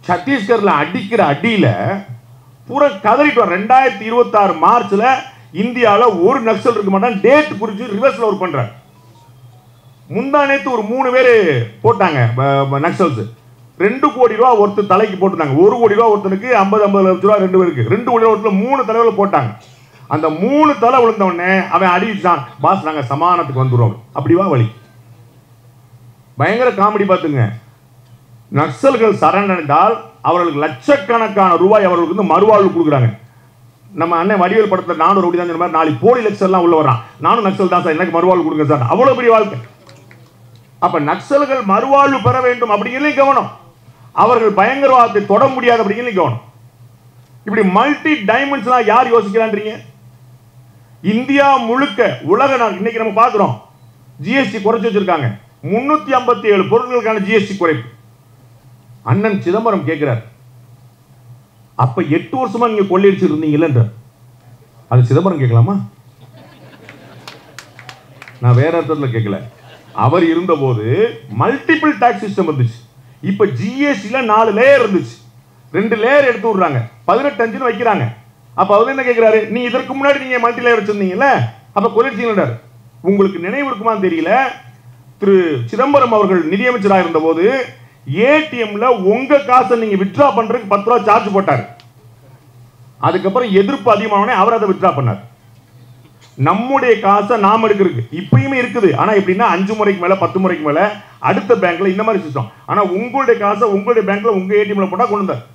சத்தீஸ்கர்ல அடிக்கிற அடியில பூரா கதறிட்டு 2026 மார்ச்ல இந்தியாவில் ஒரு நக்சல் இருக்க மாட்டான், டேட் குறிச்சு ரிவர்ஸ்ல ஒர்க் பண்றாங்க. முந்தா நேத்து ஒரு 3 பேர் போட்டாங்க நக்சல்ஸ். 2 கோடி ரூபாய் ஒருத்தர் தலைக்கு போட்டுட்டாங்க. 1 கோடி ரூபாய் ஒருத்தனுக்கு, 50 லட்சம் ரூபாய் 2 பேருக்கு, 2 கோடி ரூபாய் ஒருத்தர் 3 தலைவர்கள் போட்டாங்க. அந்த 3 தலை விழுந்த உடனே அவன் அடிச்சான், பாஸ் நாங்க சமானத்துக்கு வந்துடுவோம். அப்படிவா வழி. பயங்கர காமெடி பார்த்துங்க. நக்சல்கள் சரண் என்றால் அவர்களுக்கு லட்சக்கணக்கான ரூபாய் அவர்களுக்கு மறுவாழ்வு கொடுக்குறாங்க. நம்ம அண்ணன் வடிவேல் படத்தில் நானும் ரவுடி தான் சொன்ன மாதிரி 4 போலி நக்சல்லாம் உள்ள வரான், நானும் நக்சல் தான் சார், எனக்கு மறுவாழ்வு கொடுங்க சார், அவ்வளவு பெரிய வாழ்க்கை. அப்ப நக்சல்கள் மறுவாழ்வு பெற வேண்டும் அப்படிங்கிறதும் கவனம், அவர்கள் பயங்கரவாதத்தை தொட முடியாது அப்படிங்கிறதும் கவனம். இப்படி மல்டி டைமென்ஷனா யார் யோசிக்கிறான்றீங்க? இந்தியா முழுக்க உலக நாடு இன்னைக்கு நம்ம பார்க்கிறோம், ஜிஎஸ்டி குறைச்சு வச்சிருக்காங்க. 357 பொருட்களுக்கான ஜிஎஸ்டி குறைப்பு. அண்ணன் சிதம்பரம் கேட்கிறார், அப்ப 8 வருஷமா நீங்க கொள்ளையடிச்சு இருந்தீங்கல்ல, அது சிதம்பரம் கேட்கலாமா? நான் வேற அர்த்தத்தில் கேட்கல. அவர் இருந்தபோது மல்டிபிள் டாக்ஸ் சிஸ்டம் இருந்துச்சு. இப்ப ஜிஎஸ்டில 4 லேயர் இருந்துச்சு, 2 லேயர் எடுத்து விடுறாங்க, 18 வைக்கிறாங்க. அப்ப அவர் என்ன கேட்கிறாரு, நீ இதற்கு முன்னாடி நீங்க மல்டி லேயர் வச்சிருந்தீங்கல்ல, அப்ப கொள்ளையடிச்சீங்க. உங்களுக்கு நினைவு இருக்குமான்னு தெரியல, திரு சிதம்பரம் அவர்கள் நிதியமைச்சராக இருந்த போது ஏடிஎம்ல உங்க காசை நீங்க வித்ட்ரா பண்றதுக்கு 10 ரூபாய் சார்ஜ் போட்டார். அதுக்கப்புறம் எதிர்ப்பு அதிகமான அவர் அதை வித்ட்ரா பண்ணார். நம்முடைய காசை நாம எடுக்கிறதுக்கு இப்பயுமே இருக்குது. ஆனா எப்படின்னா 5 முறைக்கு மேல 10 முறைக்கு மேல அடுத்த பேங்க்ல இந்த மாதிரி சிஸ்டம். ஆனா உங்களுடைய காசை உங்களுடைய பேங்க்ல உங்க ஏடிஎம்ல போட்டா கொண்டு வந்தார்.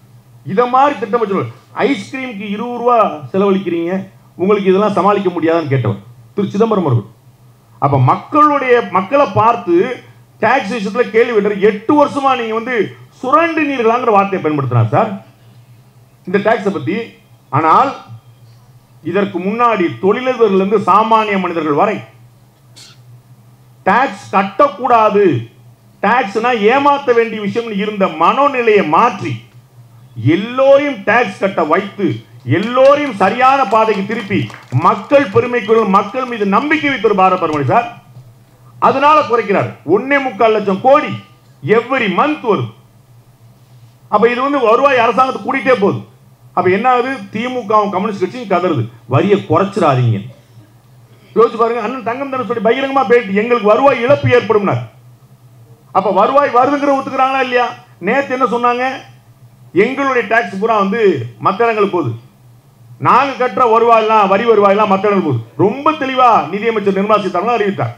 இத மாதிரி திட்டம் வச்சு ஐஸ்கிரீமுக்கு 20 ரூபாய் செலவழிக்கிறீங்க, உங்களுக்கு இதெல்லாம் சமாளிக்க முடியாதுன்னு கேட்டவர் திரு சிதம்பரம் அவர்கள். அப்ப மக்களை பார்த்து டாக்ஸ் விஷயத்துல கேள்வி விடுற 8 வருஷமா நீங்க சுரண்டினீர்களாங்கிற வார்த்தையை பயன்படுத்தினார் சார் இந்த டாக்ஸை பத்தி. ஆனால் இதற்கு முன்னாடி தொழிலதிபர்கள் இருந்து சாமானிய மனிதர்கள் வரை டாக்ஸ் கட்டக்கூடாது, டாக்ஸ்னா ஏமாற்ற வேண்டிய விஷயம் இருந்த மனோநிலையை மாற்றி எல்லோரையும் டாக்ஸ் கட்ட வைத்து எல்லோரையும் சரியான பாதைக்கு திருப்பி மக்கள் பெருமைக்குள் மக்கள் மீது நம்பிக்கை வைத்த பாரத பிரதமர் சார். அதனால குறைக்கிறார். 1.25 லட்சம் கோடி எவ்ரி மந்த் வரும். அப்ப இது வருவாய் அரசாங்கத்துக்கு கூட்டிட்டே போகுது. அப்ப என்ன ஆகுது, திமுகவும் கம்யூனிஸ்ட் கட்சியும் கதறுது, வரியை குறைச்சிடாதீங்க. யோசிச்சு பாருங்க, அண்ணன் தங்கம் தானே சொல்லி பகிரங்கமா பேட்டி எங்களுக்கு வருவாய் இழப்பு ஏற்படும். அப்ப வருவாய் வருதுங்கிற ஒத்துக்கிறாங்களா இல்லையா? நேத்து என்ன சொன்னாங்க, எங்களுடைய டாக்ஸ் பூரா மற்ற இடங்களுக்கு போகுது, நாங்க கட்டுற வருவாயெல்லாம் வரி வருவாயெல்லாம் மற்ற இடங்களுக்கு போகுது. ரொம்ப தெளிவா நிதியமைச்சர் நிர்மலா சீதாராமன் அறிவித்தார்.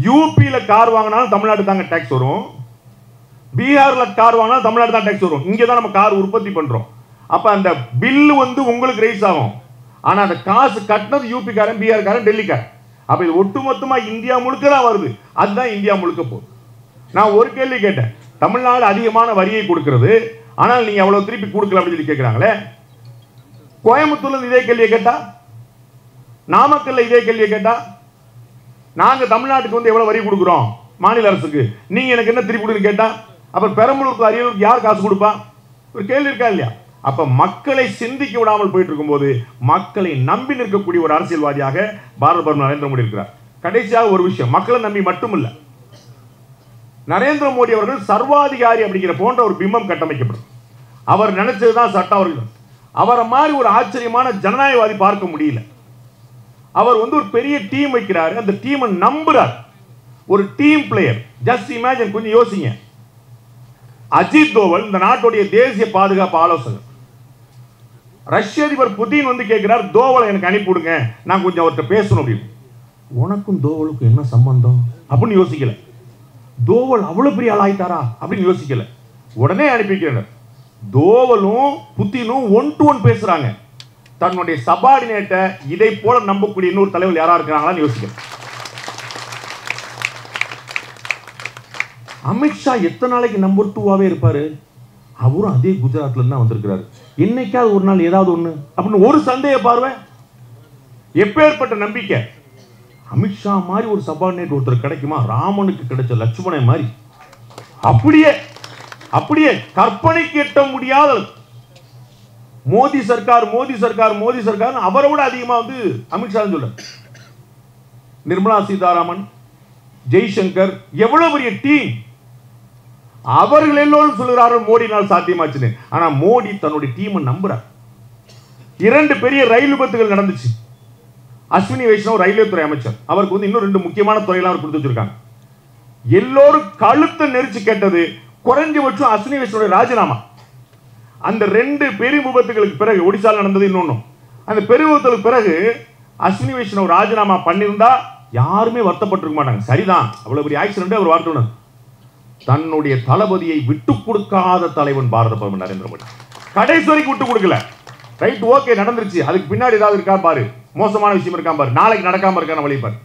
யூபியில கார் வாங்கினாலும் தமிழ்நாடு தாங்க டாக்ஸ் வரும், பீகார்ல கார் வாங்கினாலும் தமிழ்நாடு தான் டாக்ஸ் வரும். இங்க தான் நம்ம கார் உற்பத்தி பண்றோம். அப்ப அந்த பில்லு உங்களுக்கு ரைஸ் ஆகும். ஆனா அந்த காசு கட்டினது யூபி காரன், பீகார் காரன், டெல்லி காரன். அப்ப இது ஒட்டுமொத்தமா இந்தியா முழுக்க தான் வருது. அதுதான் இந்தியா முழுக்க போகுது. நான் ஒரு கேள்வி கேட்டேன், தமிழ்நாடு அதிகமான வரியை கொடுக்கிறது, ஆனால் நீங்க அவ்வளவு திருப்பி கொடுக்கல அப்படின்னு சொல்லி கேட்கிறாங்களே. கோயம்புத்தூர்ல இதே கேள்வியை கேட்டா, நாமக்கல்ல இதே கேள்வியை கேட்டா, நாங்க தமிழ்நாட்டுக்கு வந்து எவ்வளவு வரி கொடுக்கிறோம் மாநில அரசுக்கு, நீங்க எனக்கு என்ன திருப்பி கொடுன்னு கேட்டா, அப்புறம் பெரம்பலூருக்கு அரியலூருக்கு யார் காசு கொடுப்பா? ஒரு கேள்வி இருக்கா இல்லையா? அப்ப மக்களை சிந்திக்க விடாமல் போயிட்டு இருக்கும்போது மக்களை நம்பி நிற்கக்கூடிய ஒரு அரசியல்வாதியாக பாரத பிரதமர் நரேந்திர மோடி இருக்கிறார். கடைசியாக ஒரு விஷயம், மக்களை நம்பி மட்டுமில்ல, நரேந்திர மோடி அவர்கள் சர்வாதிகாரி அப்படிங்கிற போன்ற ஒரு பிம்பம் கட்டமைக்கப்படும். அவர் நினைச்சதுதான் சட்டம். அவர்கள் அவரை மாதிரி ஒரு ஆச்சரியமான ஜனநாயகவாதி பார்க்க முடியல. அவர் வந்து ஒரு பெரிய டீம் வைக்கிறாரு, அந்த டீமை நம்புறார், ஒரு டீம் பிளேயர். ஜஸ்ட் இமேஜின், கொஞ்சம் யோசிங்க. அஜித் தோவல் இந்த நாட்டுடைய தேசிய பாதுகாப்பு ஆலோசகர். ரஷ்ய அதிபர் புதின் வந்து கேட்கிறார், தோவலை எனக்கு அனுப்பிவிடுங்க, நான் கொஞ்சம் அவர்கிட்ட பேசணும் அப்படின்னு. உனக்கும் தோவலுக்கும் என்ன சம்பந்தம் அப்படின்னு யோசிக்கல. தோவல் அவ்வளவு பெரிய ஆள் ஆயிட்டாரா அப்படின்னு யோசிக்கல. உடனே அனுப்பி வைக்கிறார். தோவலும் புதினும் ஒன் டு ஒன் பேசுறாங்க. தன்னுடைய சபார்டினேட்டை இதை போல நம்பக்கூடிய இன்னொரு தலைவர் யாரா இருக்கிறாங்களான்னு யோசிக்கல. அமித்ஷா எத்தனை நாளைக்கு நம்பர் 2வாவே இருப்பாரு? அவரும் அதே குஜராத்ல இருந்து தான் வந்திருக்கிறாரு. என்னைக்காவது ஒரு நாள் ஏதாவது ஒண்ணு அப்படின்னு ஒரு சந்தேக பார்வை. எப்பேற்பட்ட நம்பிக்கை! அமித்ஷா மாதிரி ஒரு சபார்டினேட் ஒருத்தர் கிடைக்குமா? ராமனுக்கு கிடைச்ச லட்சுமணன் மாதிரி. அப்படியே அப்படியே கற்பனைக்கு எட்ட முடியாத மோடி சர்க்கார் மோடி சர்க்கார் மோடி சர்க்கார் அவரை விட அதிகமா வந்து அமித்ஷா சொல்ல. நிர்மலா சீதாராமன், ஜெய்சங்கர், எவ்வளவு பெரிய டீம். அவர்கள் எல்லோரும் சொல்கிறார்கள் மோடினால் சாத்தியமாச்சுன்னு. ஆனா மோடி தன்னுடைய டீமை நம்புறார். 2 பெரிய ரயில் விபத்துகள் நடந்துச்சு. அஸ்வினி வைஷ்ணவ் ரயில்வே துறை அமைச்சர், அவருக்கு வந்து இன்னும் 2 முக்கியமான துறையெல்லாம் அவர் கொடுத்து வச்சிருக்காங்க. எல்லோரும் கழுத்தை நெரிச்சு கேட்டது குறைஞ்சபட்சம் அஸ்வினி வைஷ்ணவ் ராஜினாமா. அந்த 2 பெரிய விபத்துகளுக்கு பிறகு, ஒடிசால நடந்தது இன்னொன்னு, அந்த பெரிய விபத்துகளுக்கு பிறகு அஸ்வினி வைஷ்ணவ் ராஜினாமா பண்ணியிருந்தா யாருமே வருத்தப்பட்டிருக்க மாட்டாங்க. சரிதான், அவ்வளவு பெரிய ஆக்சிடென்ட் அவர் வார்த்தை. தன்னுடைய தளபதியை விட்டு கொடுக்காத தலைவன் பாரத பிரதமர் நரேந்திர மோடி. கடைசி வரைக்கும் விட்டு கொடுக்கல. ரைட், ஓகே, நடந்துருச்சு, அதுக்கு பின்னாடி ஏதாவது இருக்கா பாரு, மோசமான விஷயம் இருக்கா பாரு, நாளைக்கு நடக்காம இருக்கான வழி பாரு,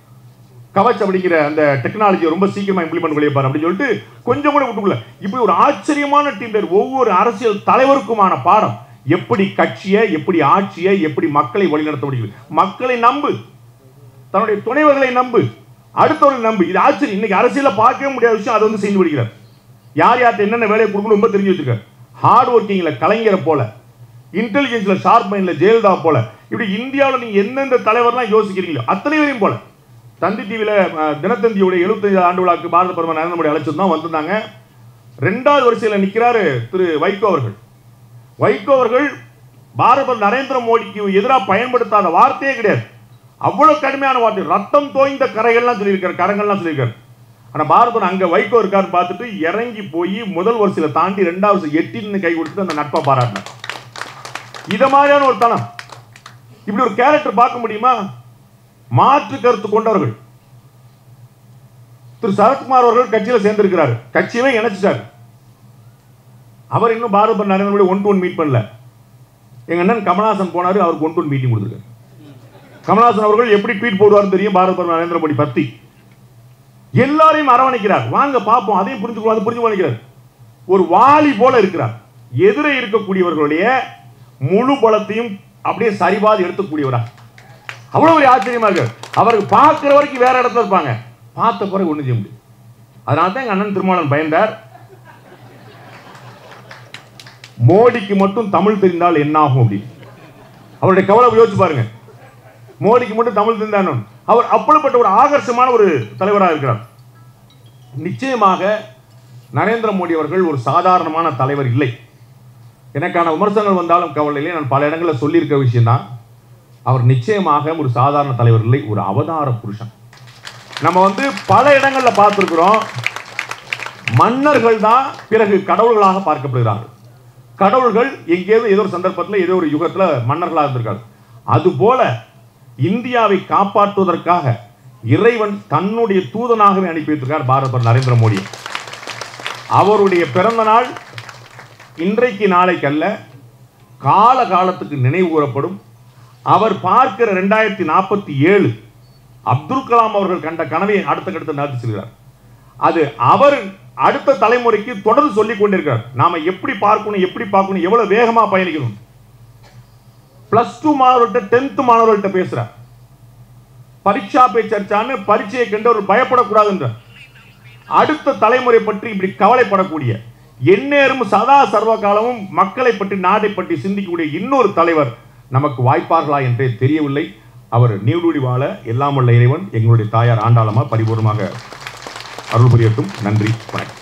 கவச் அப்படிங்கிற அந்த டெக்னாலஜியை ரொம்ப சீக்கிரமா இம்ப்ளிமெண்ட் வழியை பாரு அப்படின்னு சொல்லிட்டு கொஞ்சம் கூட விட்டுக்கல. இப்படி ஒரு ஆச்சரியமான டீம். ஒவ்வொரு அரசியல் தலைவருக்குமான பாடம், எப்படி கட்சியை, எப்படி ஆட்சியை, எப்படி மக்களை வழிநடத்த முடியும். மக்களை நம்பு, தன்னுடைய துணைவர்களை நம்பு, அடுத்தவர்கள் நம்பு. இது ஆச்சரியம். இன்னைக்கு அரசியல பார்க்கவே முடியாத விஷயம் அதை வந்து செய்து விடுகிறார். யார் யார்கிட்ட என்னென்ன வேலையை கொடுக்கணும் ரொம்ப தெரிஞ்சு வச்சிருக்காரு. ஹார்ட் ஒர்க்கிங்ல கலைஞரை போல, இன்டெலிஜென்ஸ்ல ஷார்ப் மைண்ட்ல ஜெயலலிதா போல, இப்படி இந்தியாவில் நீங்க எந்தெந்த தலைவர்லாம் யோசிக்கிறீங்களோ அத்தனை பேரையும் போல. தந்தி டிவியில தினத்தந்தியுடைய 75 ஆண்டு விழாக்கு பாரத பிரதமர் நரேந்திர மோடி அழைச்சது தான் வந்திருந்தாங்க. 2வது வரிசையில் நிற்கிறாரு திரு வைகோ அவர்கள். வைகோ அவர்கள் பாரத பிரதமர் நரேந்திர மோடிக்கு எதிராக பயன்படுத்தாத வார்த்தையே கிடையாது. அவ்வளவு கடுமையான வார்த்தை, ரத்தம் தோய்ந்த கரைகள்லாம் சொல்லியிருக்காரு, கரங்கள்லாம் சொல்லியிருக்காரு. ஆனா பாரத அங்க வைகோ இருக்காருன்னு பார்த்துட்டு இறங்கி போய் முதல் வரிசையில தாண்டி 2வது வரிசை எட்டின்னு கை கொடுத்து அந்த நட்பை பாராட்டினார். இத மாதிரியான ஒரு தனம், இப்படி ஒரு கேரக்டர் பார்க்க முடியுமா? மாற்று கருத்து கொண்டவர்கள். திரு சரத்குமார் அவர்கள் கட்சியில சேர்ந்திருக்கிறார், கட்சியவே இணைச்சிட்டார். அவர் இன்னும் பாரத பிரதமர் நரேந்திர மோடி 1-to-1 மீட் பண்ணல. எங்க அண்ணன் கமலஹாசன் போனாரு, அவருக்கு 1-to-1 மீட்டிங் கொடுத்திருக்காரு. கமலஹாசன் அவர்கள் எப்படி ட்வீட் போடுவார்னு தெரியும் பாரத பிரதமர் நரேந்திர மோடி பத்தி. எல்லாரையும் அரவணைக்கிறார், வாங்க பாப்போம், அதையும் புரிஞ்சுக்கொள்ள புரிஞ்சு பண்ணிக்கிறார். ஒரு வாலி போல இருக்கிறார். எதிரே இருக்கக்கூடியவர்களுடைய முழு பலத்தையும் அப்படியே சரிபாதி எடுத்துக்கூடியவரா. அவ்வளவு ஒரு ஆச்சரியமா இருக்கு. அவருக்கு பார்க்கிற வரைக்கும் வேற இடத்துல இருப்பாங்க, பார்த்த பிறகு ஒண்ணு செய்ய முடியும். அதனால தான் எங்க அண்ணன் திருமாவளவன் பயந்தார். மோடிக்கு மட்டும் தமிழ் தெரிந்தால் என்ன ஆகும் அப்படின்னு அவருடைய கவலை யோசிச்சு பாருங்க. மோடிக்கு மட்டும் தமிழ் தெரிந்தாலும் அவர் அப்படிப்பட்ட ஒரு ஆகர்ஷமான ஒரு தலைவராக இருக்கிறார். நிச்சயமாக நரேந்திர மோடி அவர்கள் ஒரு சாதாரணமான தலைவர் இல்லை. எனக்கான விமர்சனங்கள் வந்தாலும் கவலை இல்லை. நான் பல இடங்களில் சொல்லியிருக்க விஷயம் தான், அவர் நிச்சயமாக ஒரு சாதாரண தலைவர் இல்லை, ஒரு அவதார புருஷன். நம்ம வந்து பல இடங்களில் பார்த்திருக்கிறோம், மன்னர்கள் தான் பிறகு கடவுள்களாக பார்க்கப்படுகிறார்கள். கடவுள்கள் எங்கேயாவது ஏதோ ஒரு சந்தர்ப்பத்தில் ஏதோ ஒரு யுகத்தில் மன்னர்களாக இருந்திருக்காரு. அதுபோல இந்தியாவை காப்பாற்றுவதற்காக இறைவன் தன்னுடைய தூதனாகவே அனுப்பி வைத்திருக்கார் பாரத பிரதமர் நரேந்திர மோடி. அவருடைய பிறந்த நாள் இன்றைக்கு நாளைக்கு அல்ல, கால காலத்துக்கு நினைவு கூறப்படும். அவர் பார்க்கிற 2047 அப்துல் கலாம் அவர்கள் கண்ட கனவை அடுத்த கட்டத்தை நடத்தி செல்கிறார். அது அவர் அடுத்த தலைமுறைக்கு தொடர்ந்து சொல்லிக் கொண்டிருக்கிறார். நாம எப்படி பார்க்கணும், எவ்வளவு வேகமா பயணிக்கணும். +2 மாணவர்கள்ட்ட 10th மாணவர்கள்ட்ட பேசுறார். பரீட்சா பே சர்ச்சான்னு பரீட்சையை கண்டு ஒரு பயப்படக்கூடாதுன்ற அடுத்த தலைமுறை பற்றி இப்படி கவலைப்படக்கூடிய எந்நேரமும் சதா சர்வ காலமும் மக்களை பற்றி நாட்டை பற்றி சிந்திக்கக்கூடிய இன்னொரு தலைவர் நமக்கு வாய்ப்பார்களா என்றே தெரியவில்லை. அவர் நீடூழி வாழ எல்லாம் வல்ல இறைவன் எங்களுடைய தாயார் ஆண்டாளம்மா பரிபூர்ணமாக அருள் புரியட்டும். நன்றி, வணக்கம்.